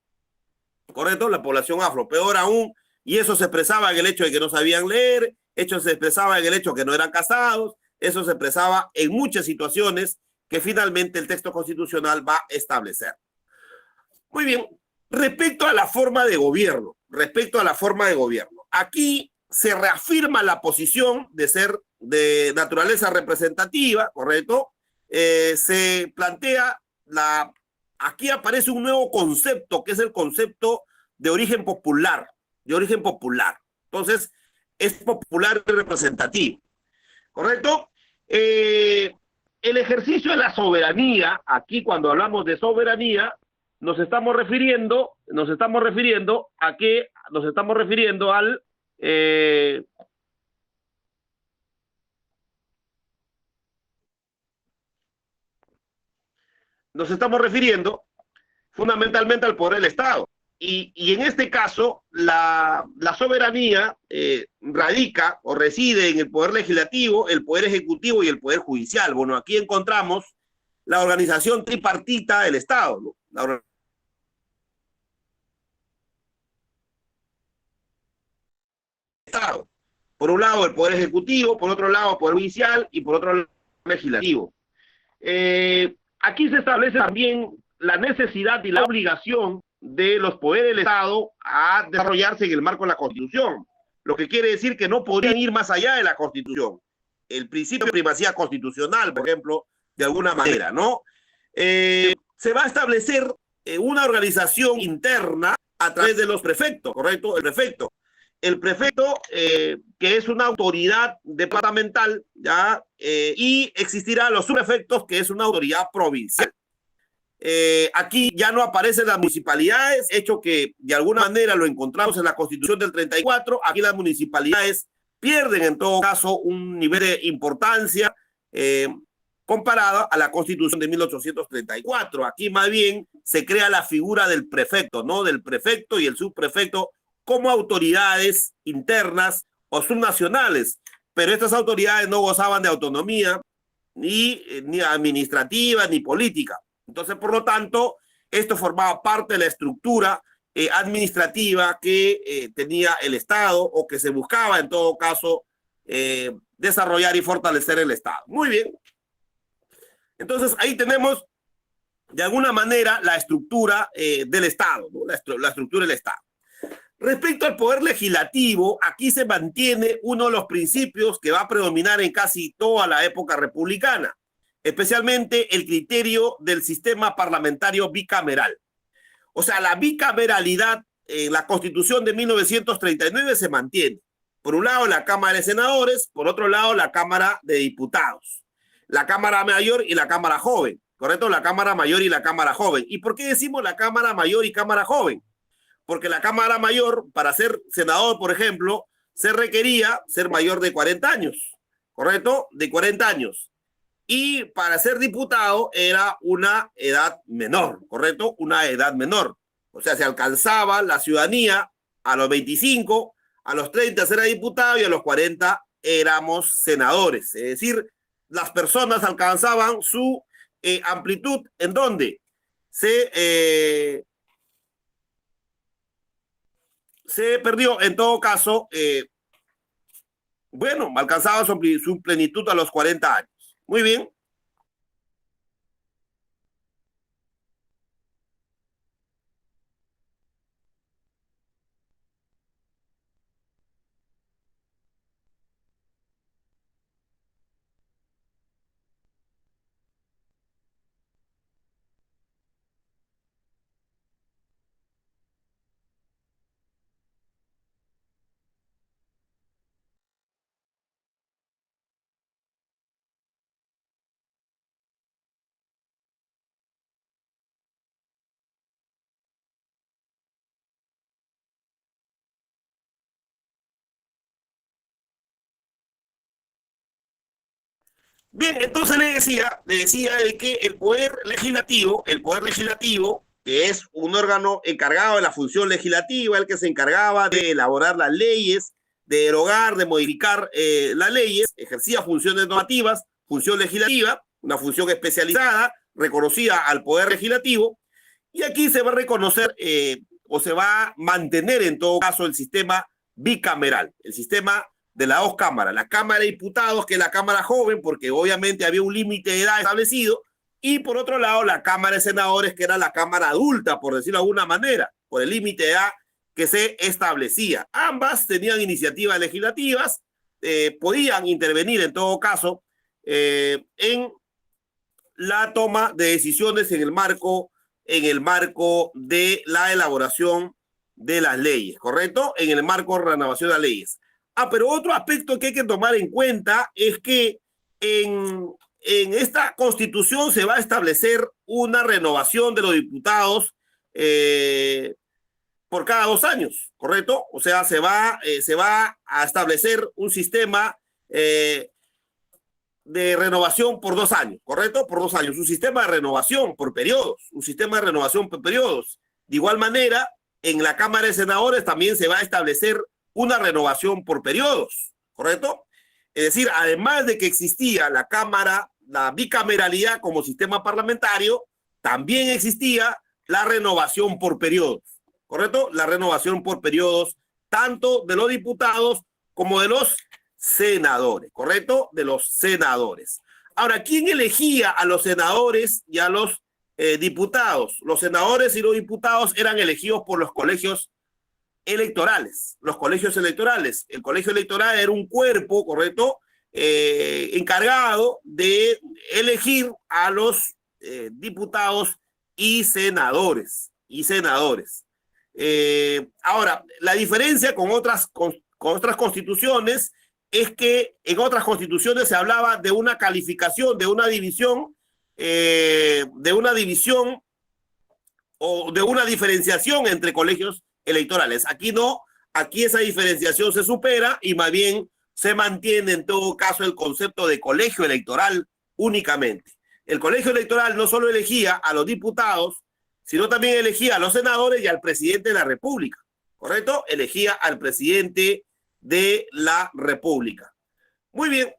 Speaker 2: ¿Correcto? La población afro, peor aún, y eso se expresaba en el hecho de que no sabían leer, eso se expresaba en el hecho de que no eran casados, eso se expresaba en muchas situaciones que finalmente el texto constitucional va a establecer. Muy bien, respecto a la forma de gobierno, aquí se reafirma la posición de ser de naturaleza representativa, ¿correcto? Se plantea aquí aparece un nuevo concepto, que es el concepto de origen popular, Entonces, es popular y representativo, ¿correcto? El ejercicio de la soberanía, aquí cuando hablamos de soberanía, nos estamos refiriendo a que nos estamos refiriendo al nos estamos refiriendo fundamentalmente al poder del Estado. Y en este caso, la soberanía radica o reside en el poder legislativo, el poder ejecutivo y el poder judicial. Bueno, aquí encontramos la organización tripartita del Estado, ¿no? La Estado. Por un lado, el poder ejecutivo, por otro lado, el poder judicial y por otro lado, el legislativo. Aquí se establece también la necesidad y la obligación de los poderes del Estado a desarrollarse en el marco de la Constitución, lo que quiere decir que no podrían ir más allá de la Constitución. El principio de primacía constitucional, por ejemplo, de alguna manera, ¿no? Se va a establecer una organización interna a través de los prefectos, ¿correcto? El prefecto, que es una autoridad departamental, ¿ya? Y existirán los subprefectos, que es una autoridad provincial. Aquí ya no aparecen las municipalidades, hecho que de alguna manera lo encontramos en la Constitución del 34. Aquí las municipalidades pierden en todo caso un nivel de importancia comparada a la Constitución de 1834. Aquí más bien se crea la figura del prefecto, ¿no? Del prefecto y el subprefecto como autoridades internas o subnacionales, pero estas autoridades no gozaban de autonomía ni administrativa ni política. Entonces, por lo tanto, esto formaba parte de la estructura administrativa que tenía el Estado o que se buscaba en todo caso desarrollar y fortalecer el Estado. Muy bien. Entonces, ahí tenemos de alguna manera la estructura del Estado, ¿no? La estructura del Estado. Respecto al poder legislativo, aquí se mantiene uno de los principios que va a predominar en casi toda la época republicana, especialmente el criterio del sistema parlamentario bicameral. O sea, la bicameralidad en la Constitución de 1939 se mantiene. Por un lado, la Cámara de Senadores, por otro lado, la Cámara de Diputados. La Cámara Mayor y la Cámara Joven, ¿correcto? La Cámara Mayor y la Cámara Joven. ¿Y por qué decimos la Cámara Mayor y Cámara Joven? Porque la Cámara Mayor, para ser senador, por ejemplo, se requería ser mayor de 40 años, ¿correcto? De 40 años. Y para ser diputado era una edad menor, ¿correcto? Una edad menor. O sea, se alcanzaba la ciudadanía a los 25, a los 30 era diputado y a los 40 éramos senadores. Es decir, las personas alcanzaban su amplitud. ¿En dónde? Se perdió, en todo caso, bueno, alcanzaba su plenitud a los 40 años. Muy bien. Bien, entonces le decía de que el poder legislativo, que es un órgano encargado de la función legislativa, el que se encargaba de elaborar las leyes, de derogar, de modificar las leyes, ejercía funciones normativas, función legislativa, una función especializada, reconocida al poder legislativo, y aquí se va a reconocer o se va a mantener en todo caso el sistema bicameral, el sistema de las dos cámaras, la Cámara de Diputados, que es la Cámara Joven, porque obviamente había un límite de edad establecido, y por otro lado la Cámara de Senadores, que era la Cámara adulta, por decirlo de alguna manera, por el límite de edad que se establecía. Ambas tenían iniciativas legislativas, podían intervenir en todo caso en la toma de decisiones en el marco de la elaboración de las leyes, ¿correcto? En el marco de renovación de las leyes. Pero otro aspecto que hay que tomar en cuenta es que en esta constitución se va a establecer una renovación de los diputados por cada 2 años, ¿correcto? O sea, se va a establecer un sistema de renovación por 2 años, ¿correcto? Por 2 años, un sistema de renovación por periodos, De igual manera, en la Cámara de Senadores también se va a establecer una renovación por periodos, ¿correcto? Es decir, además de que existía la bicameralidad como sistema parlamentario, también existía la renovación por periodos, ¿correcto? La renovación por periodos tanto de los diputados como de los senadores, ¿correcto? De los senadores. Ahora, ¿quién elegía a los senadores y a los diputados? Los senadores y los diputados eran elegidos por los colegios electorales. Los colegios electorales. El colegio electoral era un cuerpo, ¿correcto? Encargado de elegir a los diputados y senadores. Ahora, la diferencia con otras constituciones es que en otras constituciones se hablaba de una calificación, de una división o de una diferenciación entre colegios electorales. Aquí no, aquí esa diferenciación se supera y más bien se mantiene en todo caso el concepto de colegio electoral únicamente. El colegio electoral no solo elegía a los diputados, sino también elegía a los senadores y al presidente de la República, ¿correcto? Elegía al presidente de la República. Muy bien.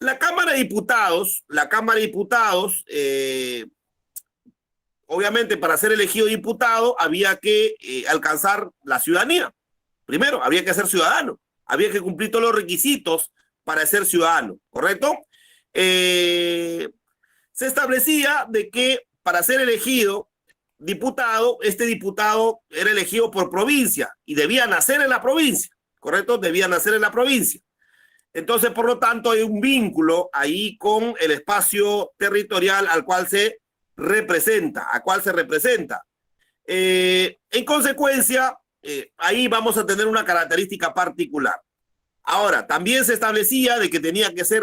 Speaker 2: La Cámara de Diputados, obviamente para ser elegido diputado había que alcanzar la ciudadanía. Primero, había que ser ciudadano, había que cumplir todos los requisitos para ser ciudadano, ¿correcto? Se establecía de que para ser elegido diputado, este diputado era elegido por provincia y debía nacer en la provincia, ¿correcto? Debía nacer en la provincia. Entonces, por lo tanto, hay un vínculo ahí con el espacio territorial al cual se representa. En consecuencia, ahí vamos a tener una característica particular. Ahora, también se establecía de que tenía que ser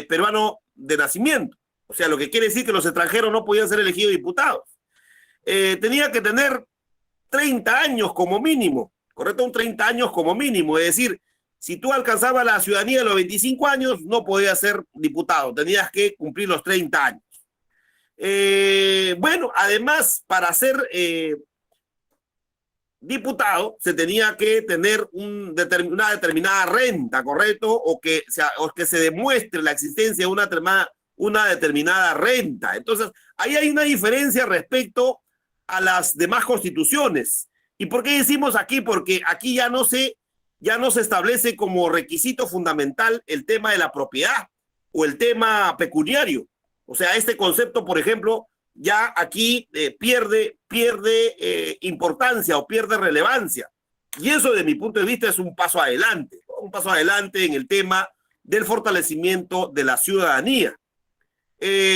Speaker 2: peruano de nacimiento. O sea, lo que quiere decir que los extranjeros no podían ser elegidos diputados. Tenía que tener 30 años como mínimo, ¿correcto? 30 años como mínimo. Es decir, si tú alcanzabas la ciudadanía de los 25 años, no podías ser diputado. Tenías que cumplir los 30 años. Bueno, además, para ser diputado, se tenía que tener una determinada renta, ¿correcto? O que se demuestre la existencia de una determinada renta. Entonces, ahí hay una diferencia respecto a las demás constituciones. ¿Y por qué decimos aquí? Porque aquí ya no se establece como requisito fundamental el tema de la propiedad o el tema pecuniario. O sea, este concepto, por ejemplo, ya aquí pierde importancia o pierde relevancia. Y eso, desde mi punto de vista, es un paso adelante, ¿no? Un paso adelante en el tema del fortalecimiento de la ciudadanía.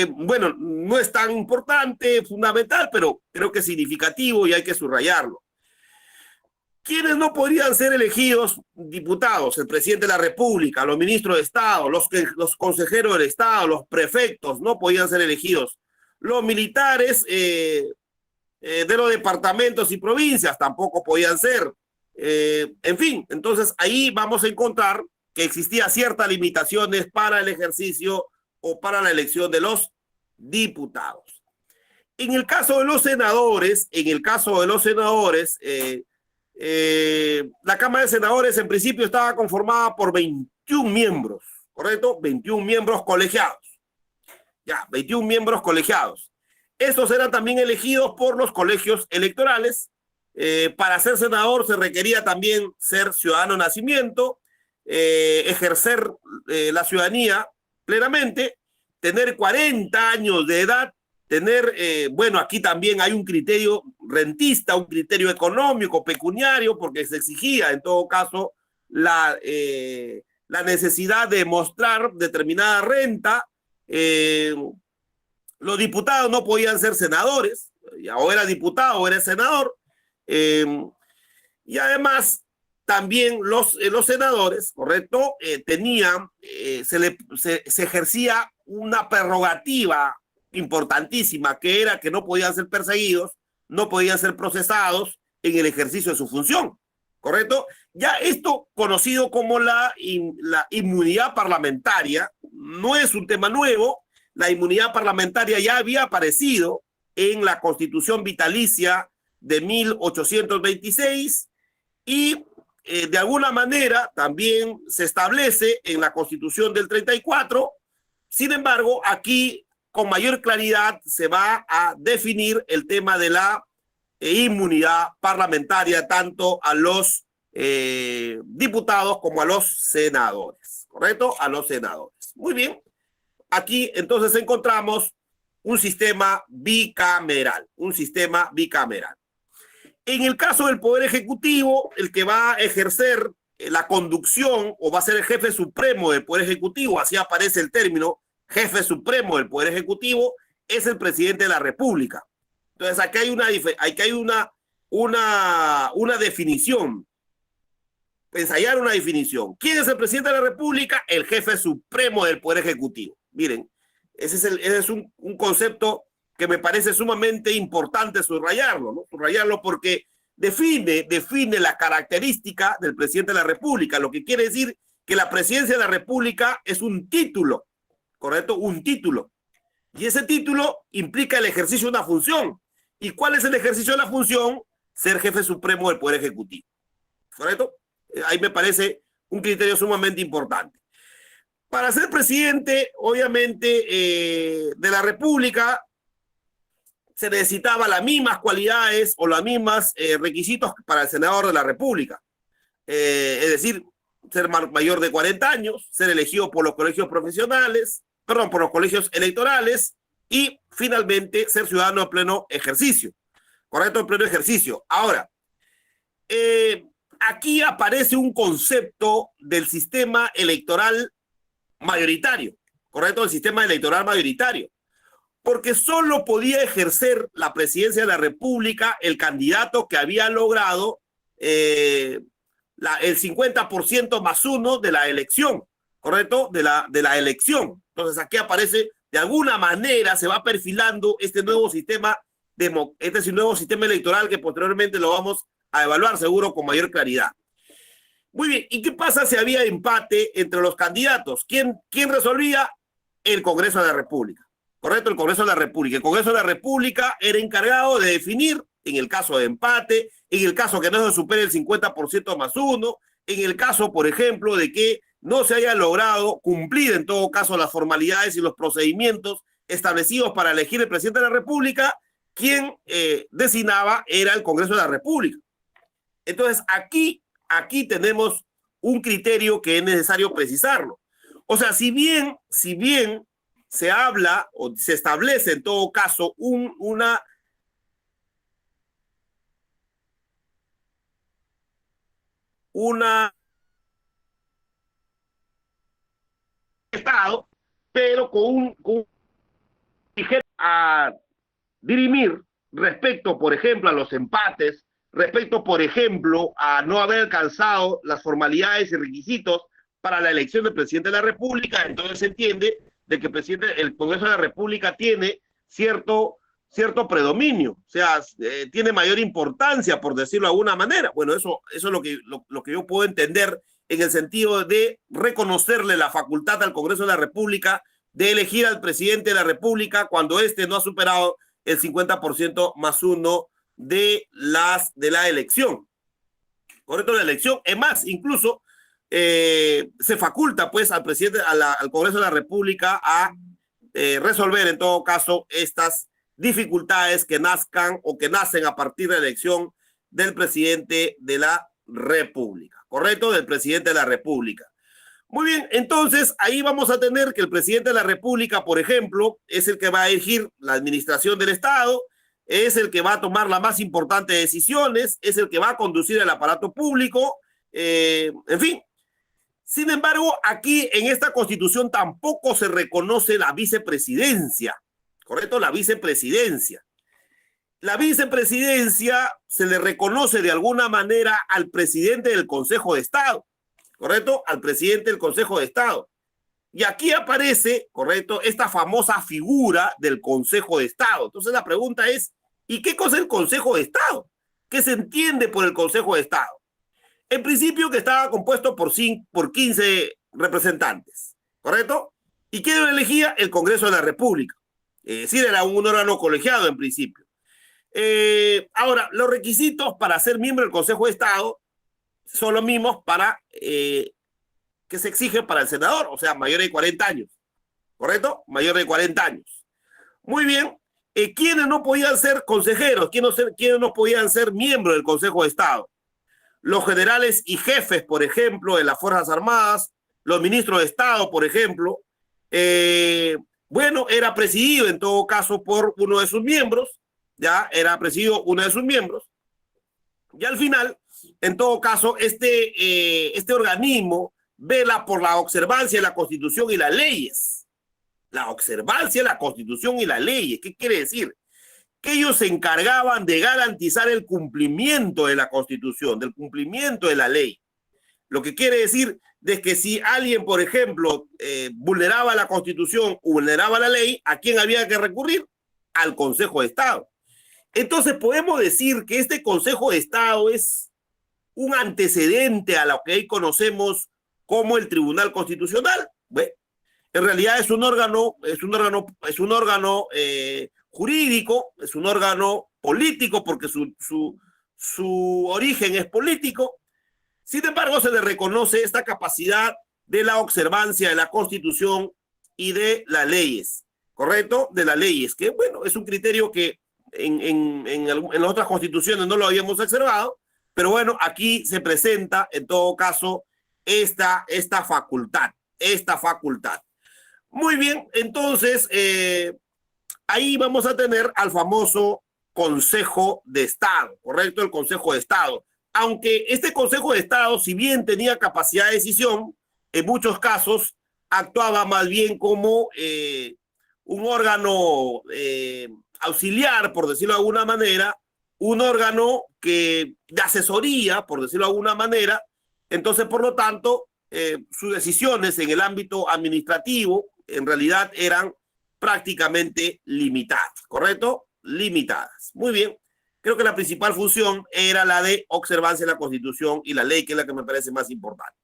Speaker 2: Bueno, no es tan importante, fundamental, pero creo que es significativo y hay que subrayarlo. ¿Quiénes no podrían ser elegidos diputados? El presidente de la República, los ministros de Estado, los consejeros del Estado, los prefectos no podían ser elegidos. Los militares de los departamentos y provincias tampoco podían ser. En fin, entonces ahí vamos a encontrar que existían ciertas limitaciones para el ejercicio o para la elección de los diputados. En el caso de los senadores, la Cámara de Senadores en principio estaba conformada por 21 miembros, ¿correcto? 21 miembros colegiados. Ya, 21 miembros colegiados. Estos eran también elegidos por los colegios electorales. Para ser senador se requería también ser ciudadano de nacimiento, ejercer la ciudadanía plenamente, tener 40 años de edad tener, bueno, aquí también hay un criterio rentista, un criterio económico, pecuniario, porque se exigía en todo caso la necesidad de mostrar determinada renta. Los diputados no podían ser senadores, o era diputado o era senador, eh, y además también los senadores, ¿correcto? Tenían, se ejercía una prerrogativa importantísima, que era que no podían ser perseguidos, no podían ser procesados en el ejercicio de su función, ¿correcto? Ya esto conocido como la inmunidad parlamentaria no es un tema nuevo. La inmunidad parlamentaria ya había aparecido en la Constitución vitalicia de 1826 y de alguna manera también se establece en la Constitución del 34. Sin embargo, aquí con mayor claridad se va a definir el tema de la inmunidad parlamentaria tanto a los diputados como a los senadores, ¿correcto? A los senadores. Muy bien. Aquí entonces encontramos un sistema bicameral, En el caso del Poder Ejecutivo, el que va a ejercer la conducción o va a ser el jefe supremo del Poder Ejecutivo, así aparece el término jefe supremo del Poder Ejecutivo, es el presidente de la República. Entonces aquí hay una definición, ensayar una definición. ¿Quién es el presidente de la República? El jefe supremo del Poder Ejecutivo. Miren, ese es un concepto que me parece sumamente importante subrayarlo, ¿no? Subrayarlo porque define la característica del presidente de la República, lo que quiere decir que la presidencia de la República es un título, ¿correcto? Un título. Y ese título implica el ejercicio de una función. ¿Y cuál es el ejercicio de la función? Ser jefe supremo del Poder Ejecutivo, ¿correcto? Ahí me parece un criterio sumamente importante. Para ser presidente, obviamente, de la República, se necesitaba las mismas cualidades o los mismos requisitos para el senador de la República. Es decir, ser mayor de 40 años, ser elegido por los colegios profesionales, perdón, por los colegios electorales y finalmente ser ciudadano de pleno ejercicio. ¿Correcto? En pleno ejercicio. Ahora, aquí aparece un concepto del sistema electoral mayoritario, ¿correcto? El sistema electoral mayoritario, porque solo podía ejercer la presidencia de la República el candidato que había logrado el 50% más uno de la elección, ¿correcto? De la elección. Entonces aquí aparece, de alguna manera se va perfilando este nuevo sistema electoral que posteriormente lo vamos a evaluar seguro con mayor claridad. Muy bien, ¿y qué pasa si había empate entre los candidatos? ¿Quién resolvía? El Congreso de la República, ¿correcto? El Congreso de la República. El Congreso de la República era encargado de definir, en el caso de empate, en el caso que no se supere el 50% más uno, en el caso, por ejemplo, de que no se haya logrado cumplir en todo caso las formalidades y los procedimientos establecidos para elegir el presidente de la República, quien designaba era el Congreso de la República. Entonces, aquí tenemos un criterio que es necesario precisarlo. O sea, si bien se habla o se establece en todo caso una Estado, pero con un a dirimir respecto, por ejemplo, a los empates, respecto, por ejemplo, a no haber alcanzado las formalidades y requisitos para la elección del presidente de la República. Entonces se entiende de que el Congreso de la República tiene cierto predominio, o sea, tiene mayor importancia, por decirlo de alguna manera. Bueno, eso es lo que yo puedo entender en el sentido de reconocerle la facultad al Congreso de la República de elegir al presidente de la República cuando éste no ha superado el 50% más uno de la elección. Correcto, la elección. Es más, incluso se faculta pues al presidente, al Congreso de la República a resolver en todo caso estas dificultades que nazcan o que nacen a partir de la elección del presidente de la República. Correcto, del presidente de la República. Muy bien, entonces ahí vamos a tener que el presidente de la República, por ejemplo, es el que va a elegir la administración del Estado, es el que va a tomar las más importantes decisiones, es el que va a conducir el aparato público, en fin. Sin embargo, aquí en esta Constitución tampoco se reconoce la vicepresidencia, ¿correcto? La vicepresidencia. La vicepresidencia se le reconoce de alguna manera al presidente del Consejo de Estado, ¿correcto? Al presidente del Consejo de Estado. Y aquí aparece, ¿correcto?, esta famosa figura del Consejo de Estado. Entonces la pregunta es, ¿y qué cosa es el Consejo de Estado? ¿Qué se entiende por el Consejo de Estado? En principio que estaba compuesto por 15 representantes, ¿correcto? ¿Y quién lo elegía? El Congreso de la República. Es decir, era un órgano colegiado en principio. Ahora, los requisitos para ser miembro del Consejo de Estado son los mismos para que se exigen para el senador, o sea, mayor de 40 años, ¿correcto? Mayor de 40 años. Muy bien, ¿quiénes no podían ser consejeros? ¿Quiénes no podían ser miembros del Consejo de Estado? Los generales y jefes, por ejemplo, de las Fuerzas Armadas, los ministros de Estado, por ejemplo, bueno, era presidido en todo caso por uno de sus miembros, ya era presidido uno de sus miembros, y al final, en todo caso, este organismo vela por la observancia de la Constitución y las leyes. La observancia de la Constitución y las leyes. ¿Qué quiere decir? Que ellos se encargaban de garantizar el cumplimiento de la Constitución, del cumplimiento de la ley. Lo que quiere decir de que si alguien, por ejemplo, vulneraba la Constitución o vulneraba la ley, ¿a quién había que recurrir? Al Consejo de Estado. Entonces podemos decir que este Consejo de Estado es un antecedente a lo que hoy conocemos como el Tribunal Constitucional. Bueno, en realidad es un órgano jurídico, es un órgano político porque su origen es político. Sin embargo, se le reconoce esta capacidad de la observancia de la Constitución y de las leyes, ¿correcto? De las leyes, que bueno, es un criterio que en las otras constituciones no lo habíamos observado, pero bueno, aquí se presenta en todo caso esta facultad. Muy bien, entonces ahí vamos a tener al famoso Consejo de Estado, ¿correcto? El Consejo de Estado. Aunque este Consejo de Estado, si bien tenía capacidad de decisión, en muchos casos actuaba más bien como un órgano auxiliar, por decirlo de alguna manera, un órgano de asesoría, por decirlo de alguna manera. Entonces, por lo tanto, sus decisiones en el ámbito administrativo en realidad eran prácticamente limitadas, ¿correcto? Limitadas. Muy bien. Creo que la principal función era la de observancia de la Constitución y la ley, que es la que me parece más importante.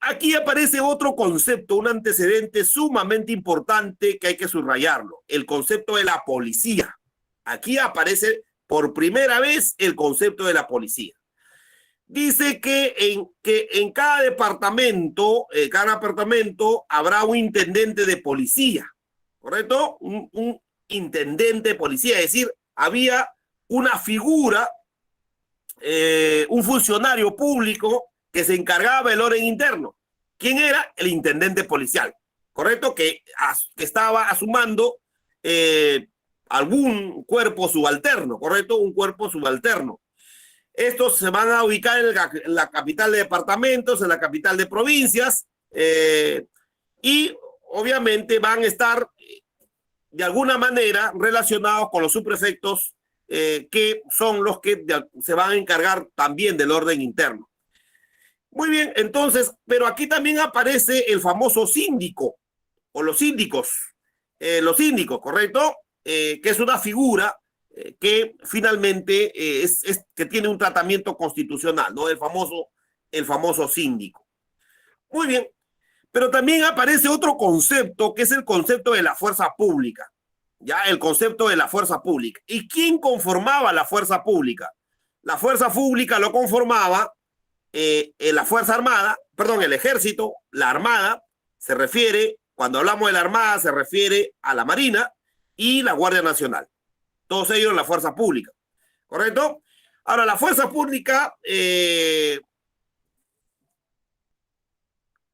Speaker 2: Aquí aparece otro concepto, un antecedente sumamente importante que hay que subrayarlo, el concepto de la policía. Aquí aparece por primera vez el concepto de la policía. Dice que en cada departamento habrá un intendente de policía, ¿correcto? Un intendente de policía, es decir, había una figura, un funcionario público que se encargaba del orden interno. ¿Quién era? El intendente policial, ¿correcto? Que estaba a su mando algún cuerpo subalterno, ¿correcto? Un cuerpo subalterno. Estos se van a ubicar en la capital de departamentos, en la capital de provincias, y obviamente van a estar de alguna manera relacionados con los subprefectos, que son los que se van a encargar también del orden interno. Muy bien, entonces, pero aquí también aparece el famoso síndico, o los síndicos, ¿correcto? Que es una figura que finalmente que tiene un tratamiento constitucional, ¿no? El famoso síndico. Muy bien, pero también aparece otro concepto, que es el concepto de la fuerza pública, ¿ya? El concepto de la fuerza pública. ¿Y quién conformaba la fuerza pública? La fuerza pública lo conformaba la Fuerza Armada, perdón, el Ejército, la Armada, cuando hablamos de la Armada, se refiere a la Marina y la Guardia Nacional. Todos ellos en la fuerza pública, ¿correcto? Ahora, la fuerza pública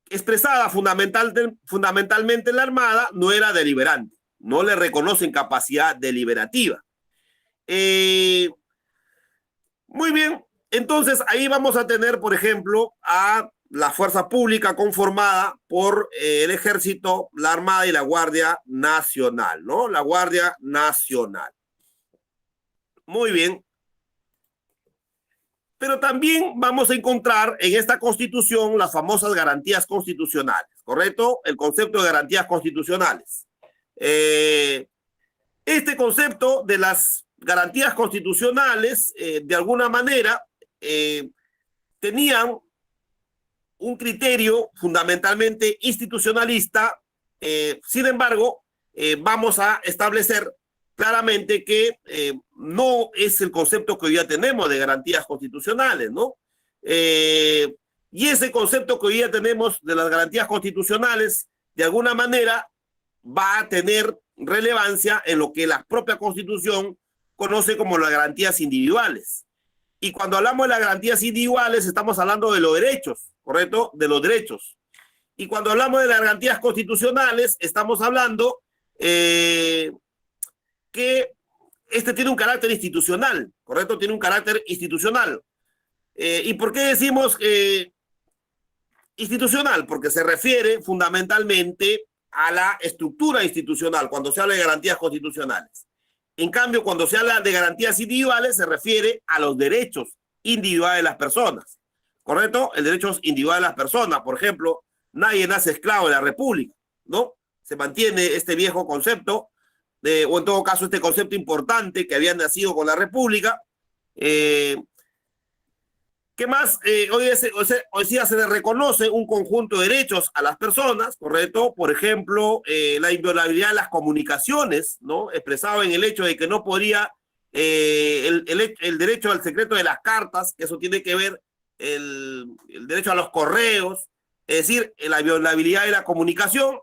Speaker 2: expresada fundamentalmente en la Armada, no era deliberante, no le reconocen capacidad deliberativa. Muy bien, entonces ahí vamos a tener, por ejemplo, a la fuerza pública conformada por el Ejército, la Armada y la Guardia Nacional, ¿no? La Guardia Nacional. Muy bien. Pero también vamos a encontrar en esta Constitución las famosas garantías constitucionales, ¿correcto? El concepto de garantías constitucionales. Este concepto de las garantías constitucionales, de alguna manera, tenían un criterio fundamentalmente institucionalista. Sin embargo, vamos a establecer claramente que no es el concepto que hoy día tenemos de garantías constitucionales, ¿no? Y ese concepto que hoy día tenemos de las garantías constitucionales, de alguna manera, va a tener relevancia en lo que la propia Constitución conoce como las garantías individuales. Y cuando hablamos de las garantías individuales, estamos hablando de los derechos, ¿correcto? De los derechos. Y cuando hablamos de las garantías constitucionales, estamos hablando que este tiene un carácter institucional, ¿correcto? Tiene un carácter institucional. ¿Y por qué decimos institucional? Porque se refiere fundamentalmente a la estructura institucional cuando se habla de garantías constitucionales. En cambio, cuando se habla de garantías individuales, se refiere a los derechos individuales de las personas, ¿correcto? El derecho individual de las personas. Por ejemplo, nadie nace esclavo de la República, ¿no? Se mantiene este viejo concepto, o en todo caso este concepto importante que había nacido con la República. ¿Qué más? Hoy día se le reconoce un conjunto de derechos a las personas, ¿correcto? Por ejemplo, la inviolabilidad de las comunicaciones, ¿no? Expresado en el hecho de que no podría, el derecho al secreto de las cartas, que eso tiene que ver el derecho a los correos, es decir, la inviolabilidad de la comunicación,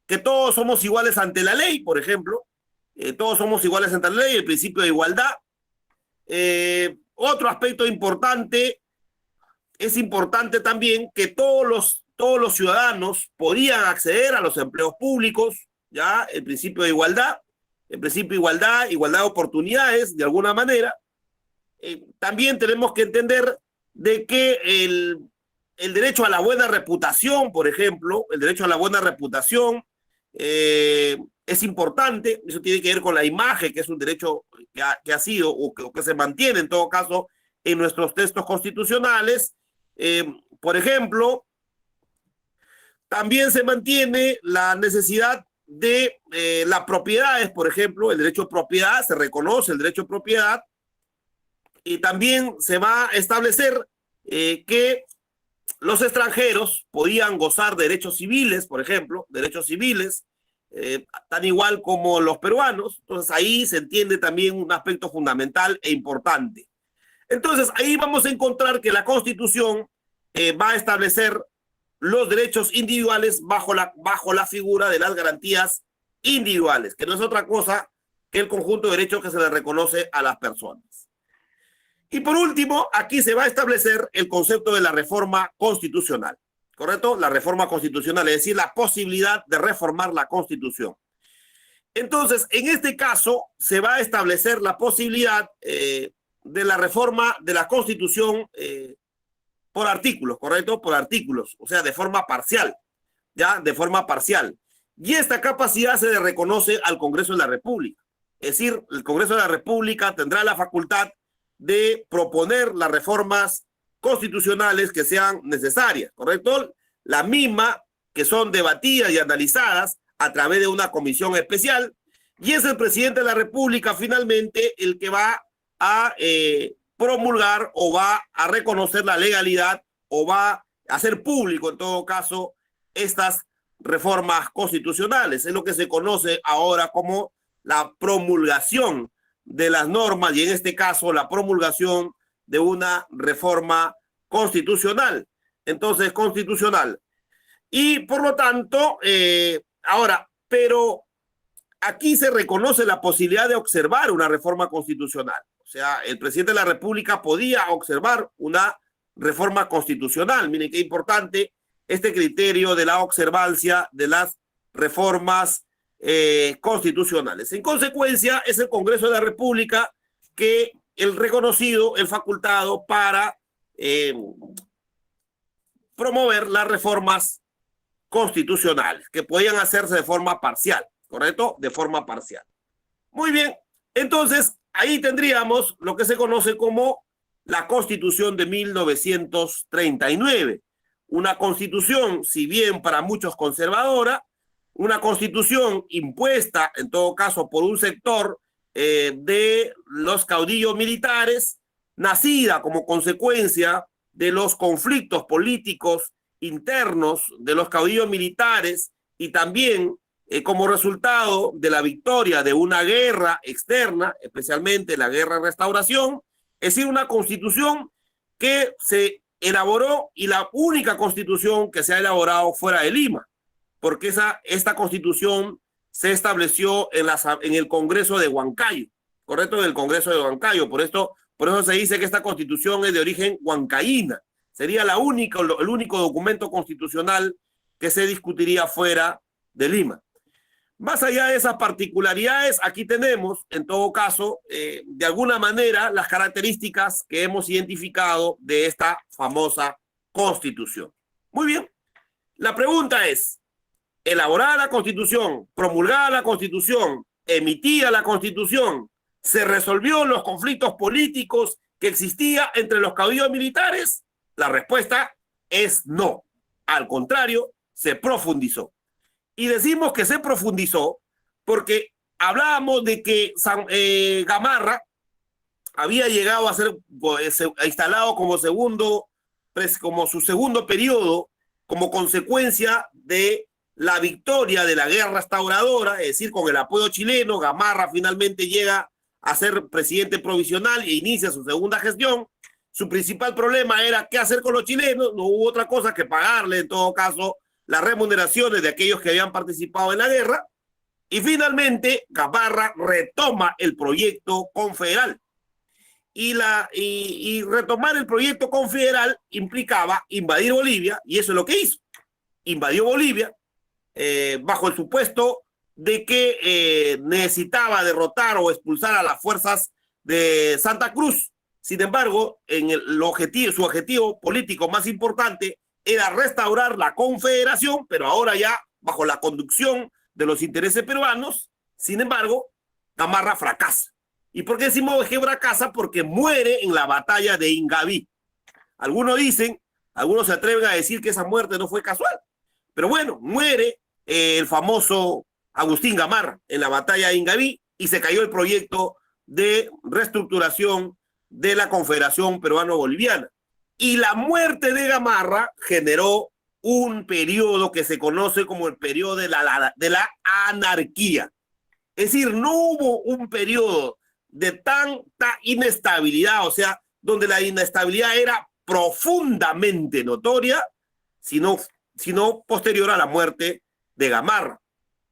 Speaker 2: que todos somos iguales ante la ley, por ejemplo, todos somos iguales ante la ley, el principio de igualdad. Otro aspecto importante, es importante también que todos los ciudadanos podían acceder a los empleos públicos, ya el principio de igualdad, igualdad de oportunidades, de alguna manera. También tenemos que entender de que el derecho a la buena reputación, por ejemplo, el derecho a la buena reputación es importante. Eso tiene que ver con la imagen, que es un derecho que ha sido o que se mantiene en todo caso en nuestros textos constitucionales. Por ejemplo, también se mantiene la necesidad de las propiedades, por ejemplo, el derecho a propiedad, se reconoce el derecho a propiedad, y también se va a establecer que los extranjeros podían gozar de derechos civiles, por ejemplo, derechos civiles, tan igual como los peruanos. Entonces ahí se entiende también un aspecto fundamental e importante. Entonces ahí vamos a encontrar que la Constitución va a establecer los derechos individuales bajo la figura de las garantías individuales, que no es otra cosa que el conjunto de derechos que se le reconoce a las personas. Y por último, aquí se va a establecer el concepto de la reforma constitucional, ¿correcto? La reforma constitucional, es decir, la posibilidad de reformar la Constitución. Entonces, en este caso, se va a establecer la posibilidad de la reforma de la Constitución por artículos, ¿correcto? Por artículos, o sea, de forma parcial, ¿ya? De forma parcial. Y esta capacidad se le reconoce al Congreso de la República. Es decir, el Congreso de la República tendrá la facultad de proponer las reformas constitucionales que sean necesarias, ¿correcto? La misma que son debatidas y analizadas a través de una comisión especial, y es el presidente de la República finalmente el que va a promulgar o va a reconocer la legalidad o va a hacer público en todo caso estas reformas constitucionales. Es lo que se conoce ahora como la promulgación de las normas, y en este caso la promulgación de una reforma constitucional. Entonces, constitucional. Y por lo tanto, ahora, pero aquí se reconoce la posibilidad de observar una reforma constitucional. O sea, el presidente de la República podía observar una reforma constitucional. Miren qué importante este criterio de la observancia de las reformas constitucionales. En consecuencia, es el Congreso de la República que el reconocido, el facultado para promover las reformas constitucionales, que podían hacerse de forma parcial, ¿correcto? De forma parcial. Muy bien, entonces ahí tendríamos lo que se conoce como la Constitución de 1939. Una constitución, si bien para muchos conservadora, una constitución impuesta, en todo caso, por un sector de los caudillos militares, nacida como consecuencia de los conflictos políticos internos de los caudillos militares y también como resultado de la victoria de una guerra externa, especialmente la guerra de restauración, es decir, una constitución que se elaboró y la única constitución que se ha elaborado fuera de Lima, porque esta constitución se estableció en el Congreso de Huancayo, ¿correcto? En el Congreso de Huancayo. Por eso se dice que esta constitución es de origen huancaína. Sería el único documento constitucional que se discutiría fuera de Lima. Más allá de esas particularidades, aquí tenemos, en todo caso, de alguna manera, las características que hemos identificado de esta famosa Constitución. Muy bien, la pregunta es, elaborada la Constitución, promulgada la Constitución, emitida la Constitución, ¿se resolvió los conflictos políticos que existían entre los caudillos militares? La respuesta es no. Al contrario, se profundizó. Y decimos que se profundizó porque hablábamos de que Gamarra había llegado a ser instalado como su segundo periodo como consecuencia de la victoria de la guerra restauradora, es decir, con el apoyo chileno. Gamarra finalmente llega a ser presidente provisional e inicia su segunda gestión. Su principal problema era qué hacer con los chilenos. No hubo otra cosa que pagarle, en todo caso, las remuneraciones de aquellos que habían participado en la guerra. Y finalmente, Gamarra retoma el proyecto confederal. Y retomar el proyecto confederal implicaba invadir Bolivia, y eso es lo que hizo. Invadió Bolivia bajo el supuesto de que necesitaba derrotar o expulsar a las fuerzas de Santa Cruz. Sin embargo, su objetivo político más importante era restaurar la confederación, pero ahora ya bajo la conducción de los intereses peruanos. Sin embargo, Gamarra fracasa. ¿Y por qué decimos que fracasa? Porque muere en la batalla de Ingaví. Algunos se atreven a decir que esa muerte no fue casual, pero bueno, muere el famoso Agustín Gamarra en la batalla de Ingaví y se cayó el proyecto de reestructuración de la Confederación Peruano-Boliviana. Y la muerte de Gamarra generó un periodo que se conoce como el periodo de la anarquía. Es decir, no hubo un periodo de tanta inestabilidad, o sea, donde la inestabilidad era profundamente notoria, sino posterior a la muerte de Gamarra,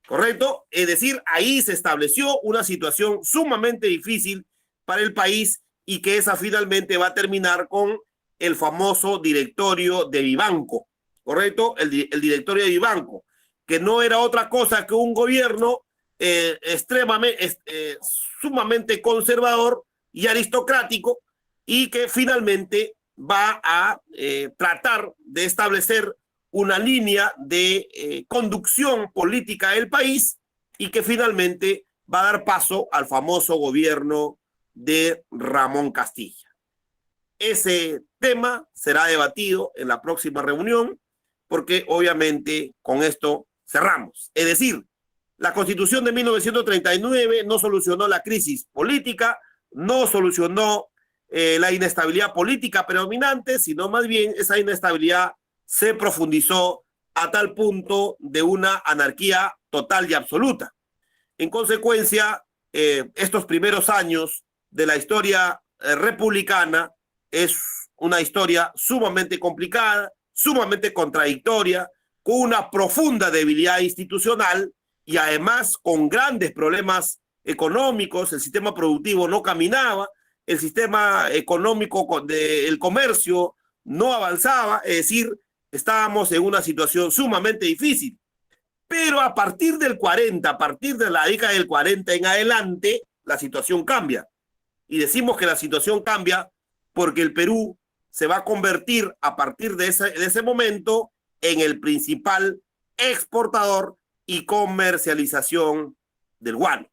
Speaker 2: ¿correcto? Es decir, ahí se estableció una situación sumamente difícil para el país y que esa finalmente va a terminar con el famoso directorio de Vivanco, ¿correcto? El directorio de Vivanco, que no era otra cosa que un gobierno sumamente conservador y aristocrático, y que finalmente va a tratar de establecer una línea de conducción política del país y que finalmente va a dar paso al famoso gobierno de Ramón Castilla. Ese tema será debatido en la próxima reunión porque obviamente con esto cerramos. Es decir, la Constitución de 1939 no solucionó la crisis política, no solucionó la inestabilidad política predominante, sino más bien esa inestabilidad se profundizó a tal punto de una anarquía total y absoluta. En consecuencia, estos primeros años de la historia republicana es una historia sumamente complicada, sumamente contradictoria, con una profunda debilidad institucional y además con grandes problemas económicos. El sistema productivo no caminaba, el sistema económico del comercio no avanzaba, es decir, estábamos en una situación sumamente difícil. Pero a partir del 40, a partir de la década del 40 en adelante, la situación cambia. Y decimos que la situación cambia porque el Perú se va a convertir a partir de ese momento en el principal exportador y comercialización del guano.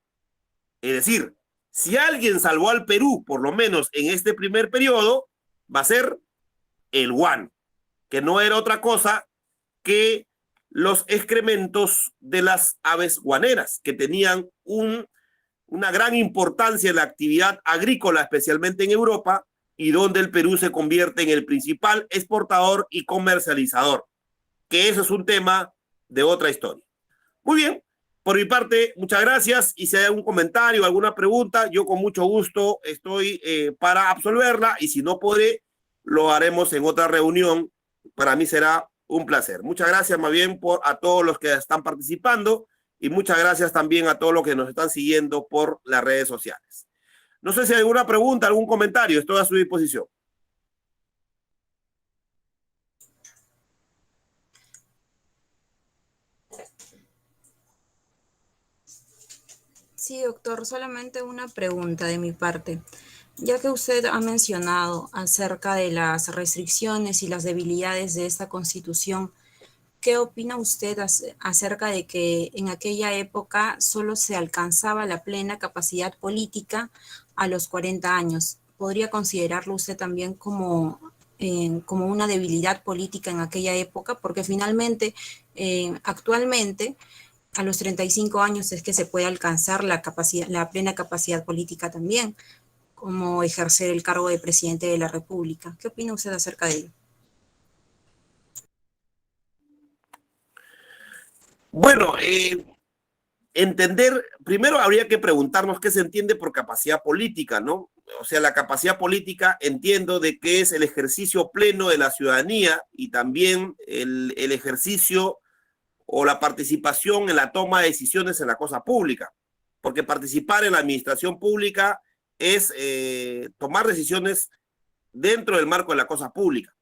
Speaker 2: Es decir, si alguien salvó al Perú, por lo menos en este primer periodo, va a ser el guano, que no era otra cosa que los excrementos de las aves guaneras, que tenían una gran importancia en la actividad agrícola, especialmente en Europa, y donde el Perú se convierte en el principal exportador y comercializador, que eso es un tema de otra historia. Muy bien, por mi parte, muchas gracias, y si hay algún comentario, alguna pregunta, yo con mucho gusto estoy para absolverla, y si no podré, lo haremos en otra reunión. Para mí será un placer. Muchas gracias más bien a todos los que están participando, y muchas gracias también a todos los que nos están siguiendo por las redes sociales. No sé si hay alguna pregunta, algún comentario, estoy a su disposición.
Speaker 1: Sí, doctor, solamente una pregunta de mi parte. Ya que usted ha mencionado acerca de las restricciones y las debilidades de esta Constitución, ¿qué opina usted acerca de que en aquella época solo se alcanzaba la plena capacidad política a los 40 años? ¿Podría considerarlo usted también como una debilidad política en aquella época? Porque finalmente, actualmente, a los 35 años es que se puede alcanzar la plena capacidad política también, como ejercer el cargo de presidente de la República. ¿Qué opina usted acerca de ello?
Speaker 2: Bueno, entender, primero habría que preguntarnos qué se entiende por capacidad política, ¿no? O sea, la capacidad política entiendo de que es el ejercicio pleno de la ciudadanía y también el ejercicio o la participación en la toma de decisiones en la cosa pública, porque participar en la administración pública es tomar decisiones dentro del marco de la cosa pública.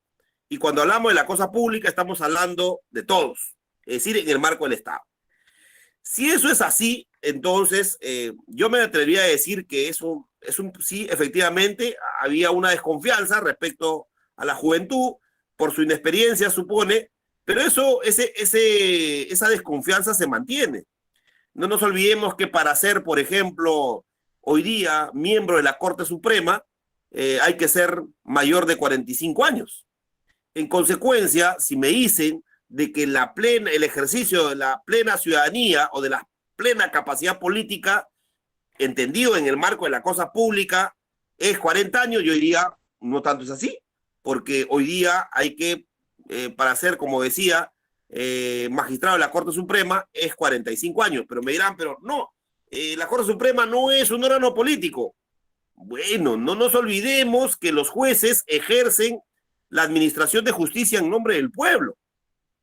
Speaker 2: Y cuando hablamos de la cosa pública estamos hablando de todos, es decir, en el marco del Estado. Si eso es así, entonces yo me atrevería a decir que sí, efectivamente, había una desconfianza respecto a la juventud por su inexperiencia, supone, pero esa desconfianza se mantiene. No nos olvidemos que para ser, por ejemplo, hoy día miembro de la Corte Suprema, hay que ser mayor de 45 años. En consecuencia, si me dicen de que el ejercicio de la plena ciudadanía o de la plena capacidad política, entendido en el marco de la cosa pública, es 40 años, yo diría, no tanto es así, porque hoy día hay que, para ser, como decía, magistrado de la Corte Suprema, es 45 años, pero me dirán, pero no, la Corte Suprema no es un órgano político. Bueno, no nos olvidemos que los jueces ejercen la administración de justicia en nombre del pueblo.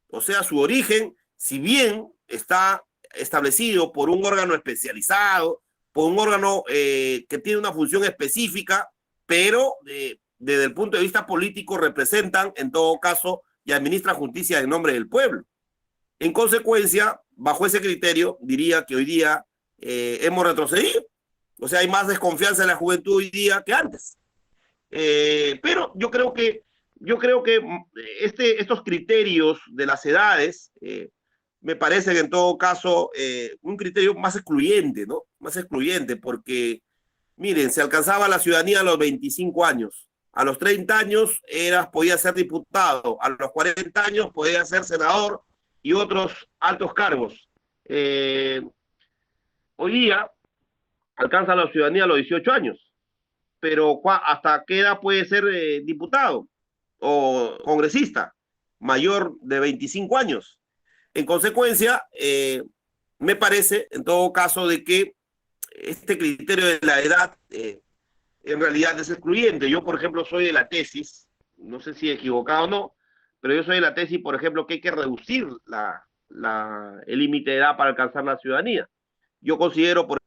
Speaker 2: O sea, su origen, si bien está establecido por un órgano especializado, por un órgano que tiene una función específica, pero desde el punto de vista político representan, en todo caso, y administran justicia en nombre del pueblo. En consecuencia, bajo ese criterio, diría que hoy día hemos retrocedido. O sea, hay más desconfianza en la juventud hoy día que antes. Pero yo creo que estos criterios de las edades me parecen en todo caso un criterio más excluyente, ¿no? Más excluyente porque, miren, se alcanzaba la ciudadanía a los 25 años, a los 30 años podía ser diputado, a los 40 años podía ser senador y otros altos cargos. Hoy día alcanza la ciudadanía a los 18 años, pero ¿hasta qué edad puede ser diputado o congresista? Mayor de 25 años. En consecuencia, me parece, en todo caso, de que este criterio de la edad en realidad es excluyente. Yo, por ejemplo, soy de la tesis, no sé si equivocado o no, pero yo soy de la tesis, por ejemplo, que hay que reducir el límite de edad para alcanzar la ciudadanía. Yo considero, por ejemplo,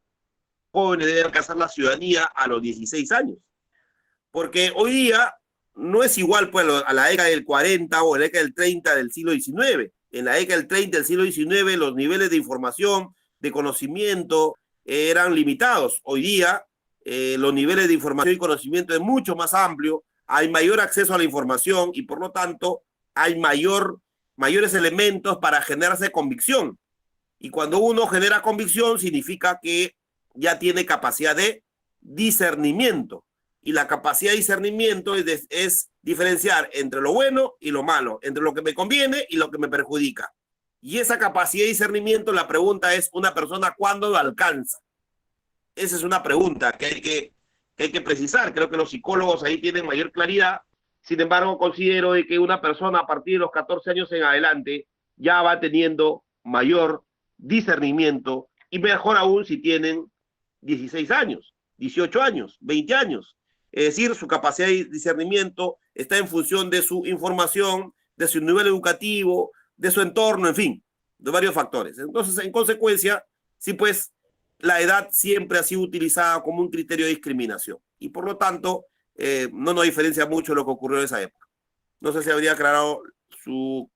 Speaker 2: jóvenes deben alcanzar la ciudadanía a los 16 años. Porque hoy día no es igual pues, a la década del 40 o la década del 30 del siglo XIX. En la década del 30 del siglo XIX los niveles de información, de conocimiento eran limitados. Hoy día los niveles de información y conocimiento es mucho más amplio, hay mayor acceso a la información y por lo tanto hay mayores elementos para generarse convicción. Y cuando uno genera convicción significa que ya tiene capacidad de discernimiento. Y la capacidad de discernimiento es diferenciar entre lo bueno y lo malo, entre lo que me conviene y lo que me perjudica. Y esa capacidad de discernimiento, la pregunta es, ¿una persona cuándo lo alcanza? Esa es una pregunta que hay que precisar. Creo que los psicólogos ahí tienen mayor claridad. Sin embargo, considero de que una persona a partir de los 14 años en adelante ya va teniendo mayor discernimiento y mejor aún si tienen 16 años, 18 años, 20 años. Es decir, su capacidad de discernimiento está en función de su información, de su nivel educativo, de su entorno, en fin, de varios factores. Entonces, en consecuencia, sí, pues, la edad siempre ha sido utilizada como un criterio de discriminación y por lo tanto no nos diferencia mucho lo que ocurrió en esa época. No sé si habría aclarado su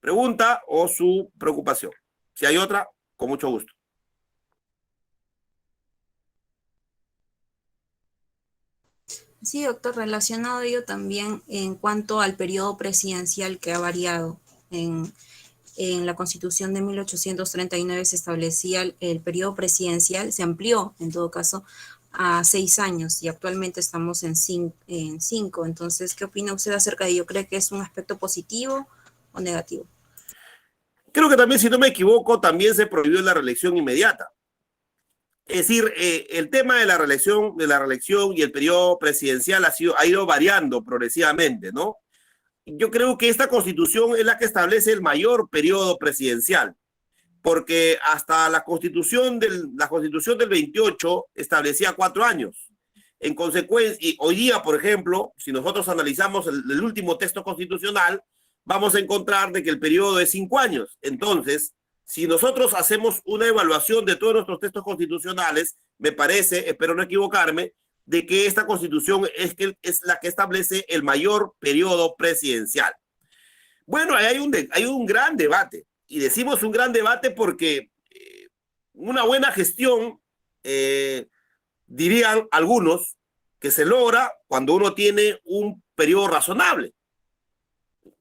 Speaker 2: pregunta o su preocupación. Si hay otra, con mucho gusto.
Speaker 1: Sí, doctor, relacionado a ello también en cuanto al periodo presidencial que ha variado. En la Constitución de 1839 se establecía el periodo presidencial, se amplió en todo caso a 6 años y actualmente estamos en 5. Entonces, ¿qué opina usted acerca de ello? ¿Cree que es un aspecto positivo o negativo?
Speaker 2: Creo que también, si no me equivoco, también se prohibió la reelección inmediata. Es decir, el tema de la reelección y el periodo presidencial ha ido variando progresivamente, ¿no? Yo creo que esta constitución es la que establece el mayor periodo presidencial, porque hasta la constitución del 28 establecía 4 años. En consecuencia, y hoy día, por ejemplo, si nosotros analizamos el último texto constitucional, vamos a encontrar de que el periodo es 5 años. Entonces, si nosotros hacemos una evaluación de todos nuestros textos constitucionales, me parece, espero no equivocarme, de que esta constitución es la que establece el mayor periodo presidencial. Bueno, hay un gran debate, y decimos un gran debate porque una buena gestión, dirían algunos, que se logra cuando uno tiene un periodo razonable.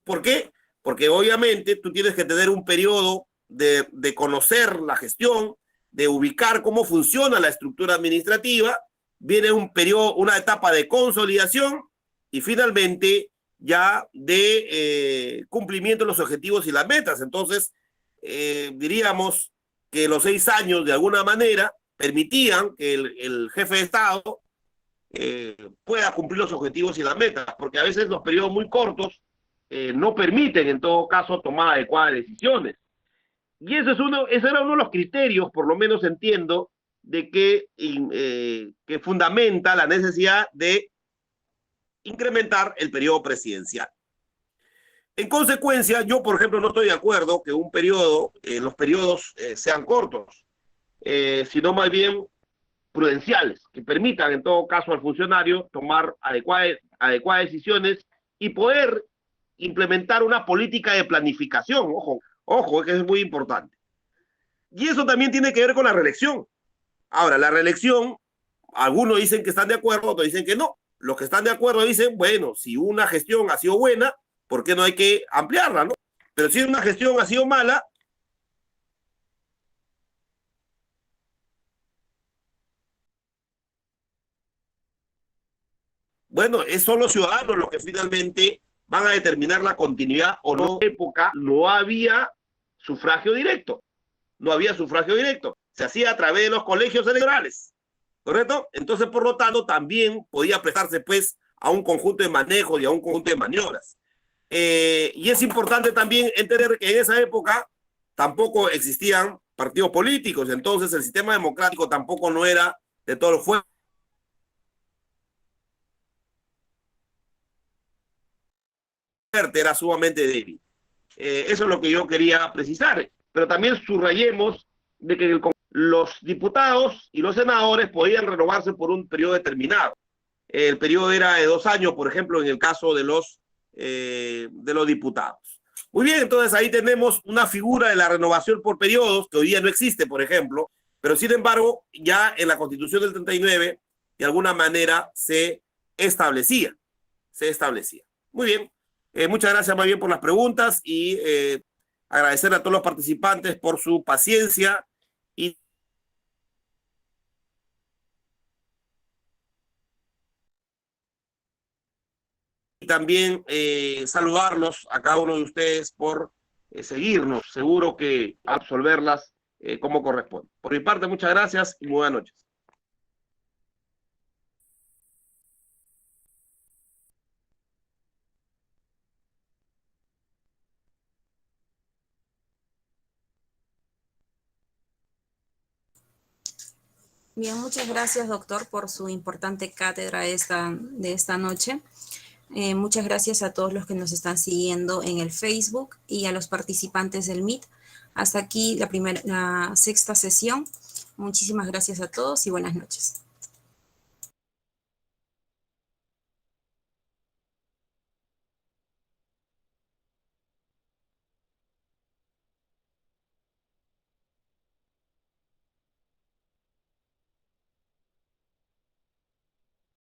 Speaker 2: ¿Por qué? Porque obviamente tú tienes que tener un periodo de conocer la gestión, de ubicar cómo funciona la estructura administrativa, viene un periodo, una etapa de consolidación y finalmente ya de cumplimiento de los objetivos y las metas. Entonces, diríamos que los 6 años de alguna manera permitían que el jefe de Estado pueda cumplir los objetivos y las metas, porque a veces los periodos muy cortos no permiten en todo caso tomar adecuadas decisiones. Y ese era uno de los criterios, por lo menos entiendo, de que fundamenta la necesidad de incrementar el periodo presidencial. En consecuencia, yo, por ejemplo, no estoy de acuerdo que los periodos sean cortos, sino más bien prudenciales, que permitan en todo caso al funcionario tomar adecuadas decisiones y poder implementar una política de planificación. Ojo, que es muy importante. Y eso también tiene que ver con la reelección. Ahora, la reelección, algunos dicen que están de acuerdo, otros dicen que no. Los que están de acuerdo dicen, bueno, si una gestión ha sido buena, ¿por qué no hay que ampliarla, no? Pero si una gestión ha sido mala, bueno, son los ciudadanos los que finalmente van a determinar la continuidad o no. En esa época no había sufragio directo. No había sufragio directo. Se hacía a través de los colegios electorales. ¿Correcto? Entonces, por lo tanto, también podía prestarse, pues, a un conjunto de manejos y a un conjunto de maniobras. Y es importante también entender que en esa época tampoco existían partidos políticos. Entonces, el sistema democrático tampoco no era de todo el fuerte. Era sumamente débil. Eso es lo que yo quería precisar. Pero también subrayemos de que los diputados y los senadores podían renovarse por un periodo determinado. el periodo era de 2 años, por ejemplo, en el caso de los diputados. Muy bien, entonces ahí tenemos una figura de la renovación por periodos que hoy día no existe, por ejemplo, pero sin embargo ya en la Constitución del 39 de alguna manera se establecía. Muy bien, muchas gracias más bien por las preguntas y agradecer a todos los participantes por su paciencia y también saludarlos a cada uno de ustedes por seguirnos. Seguro que absolverlas como corresponde. Por mi parte, muchas gracias y muy buenas noches.
Speaker 1: Bien, muchas gracias, doctor, por su importante cátedra de esta noche. Muchas gracias a todos los que nos están siguiendo en el Facebook y a los participantes del Meet. Hasta aquí la sexta sesión. Muchísimas gracias a todos y buenas noches.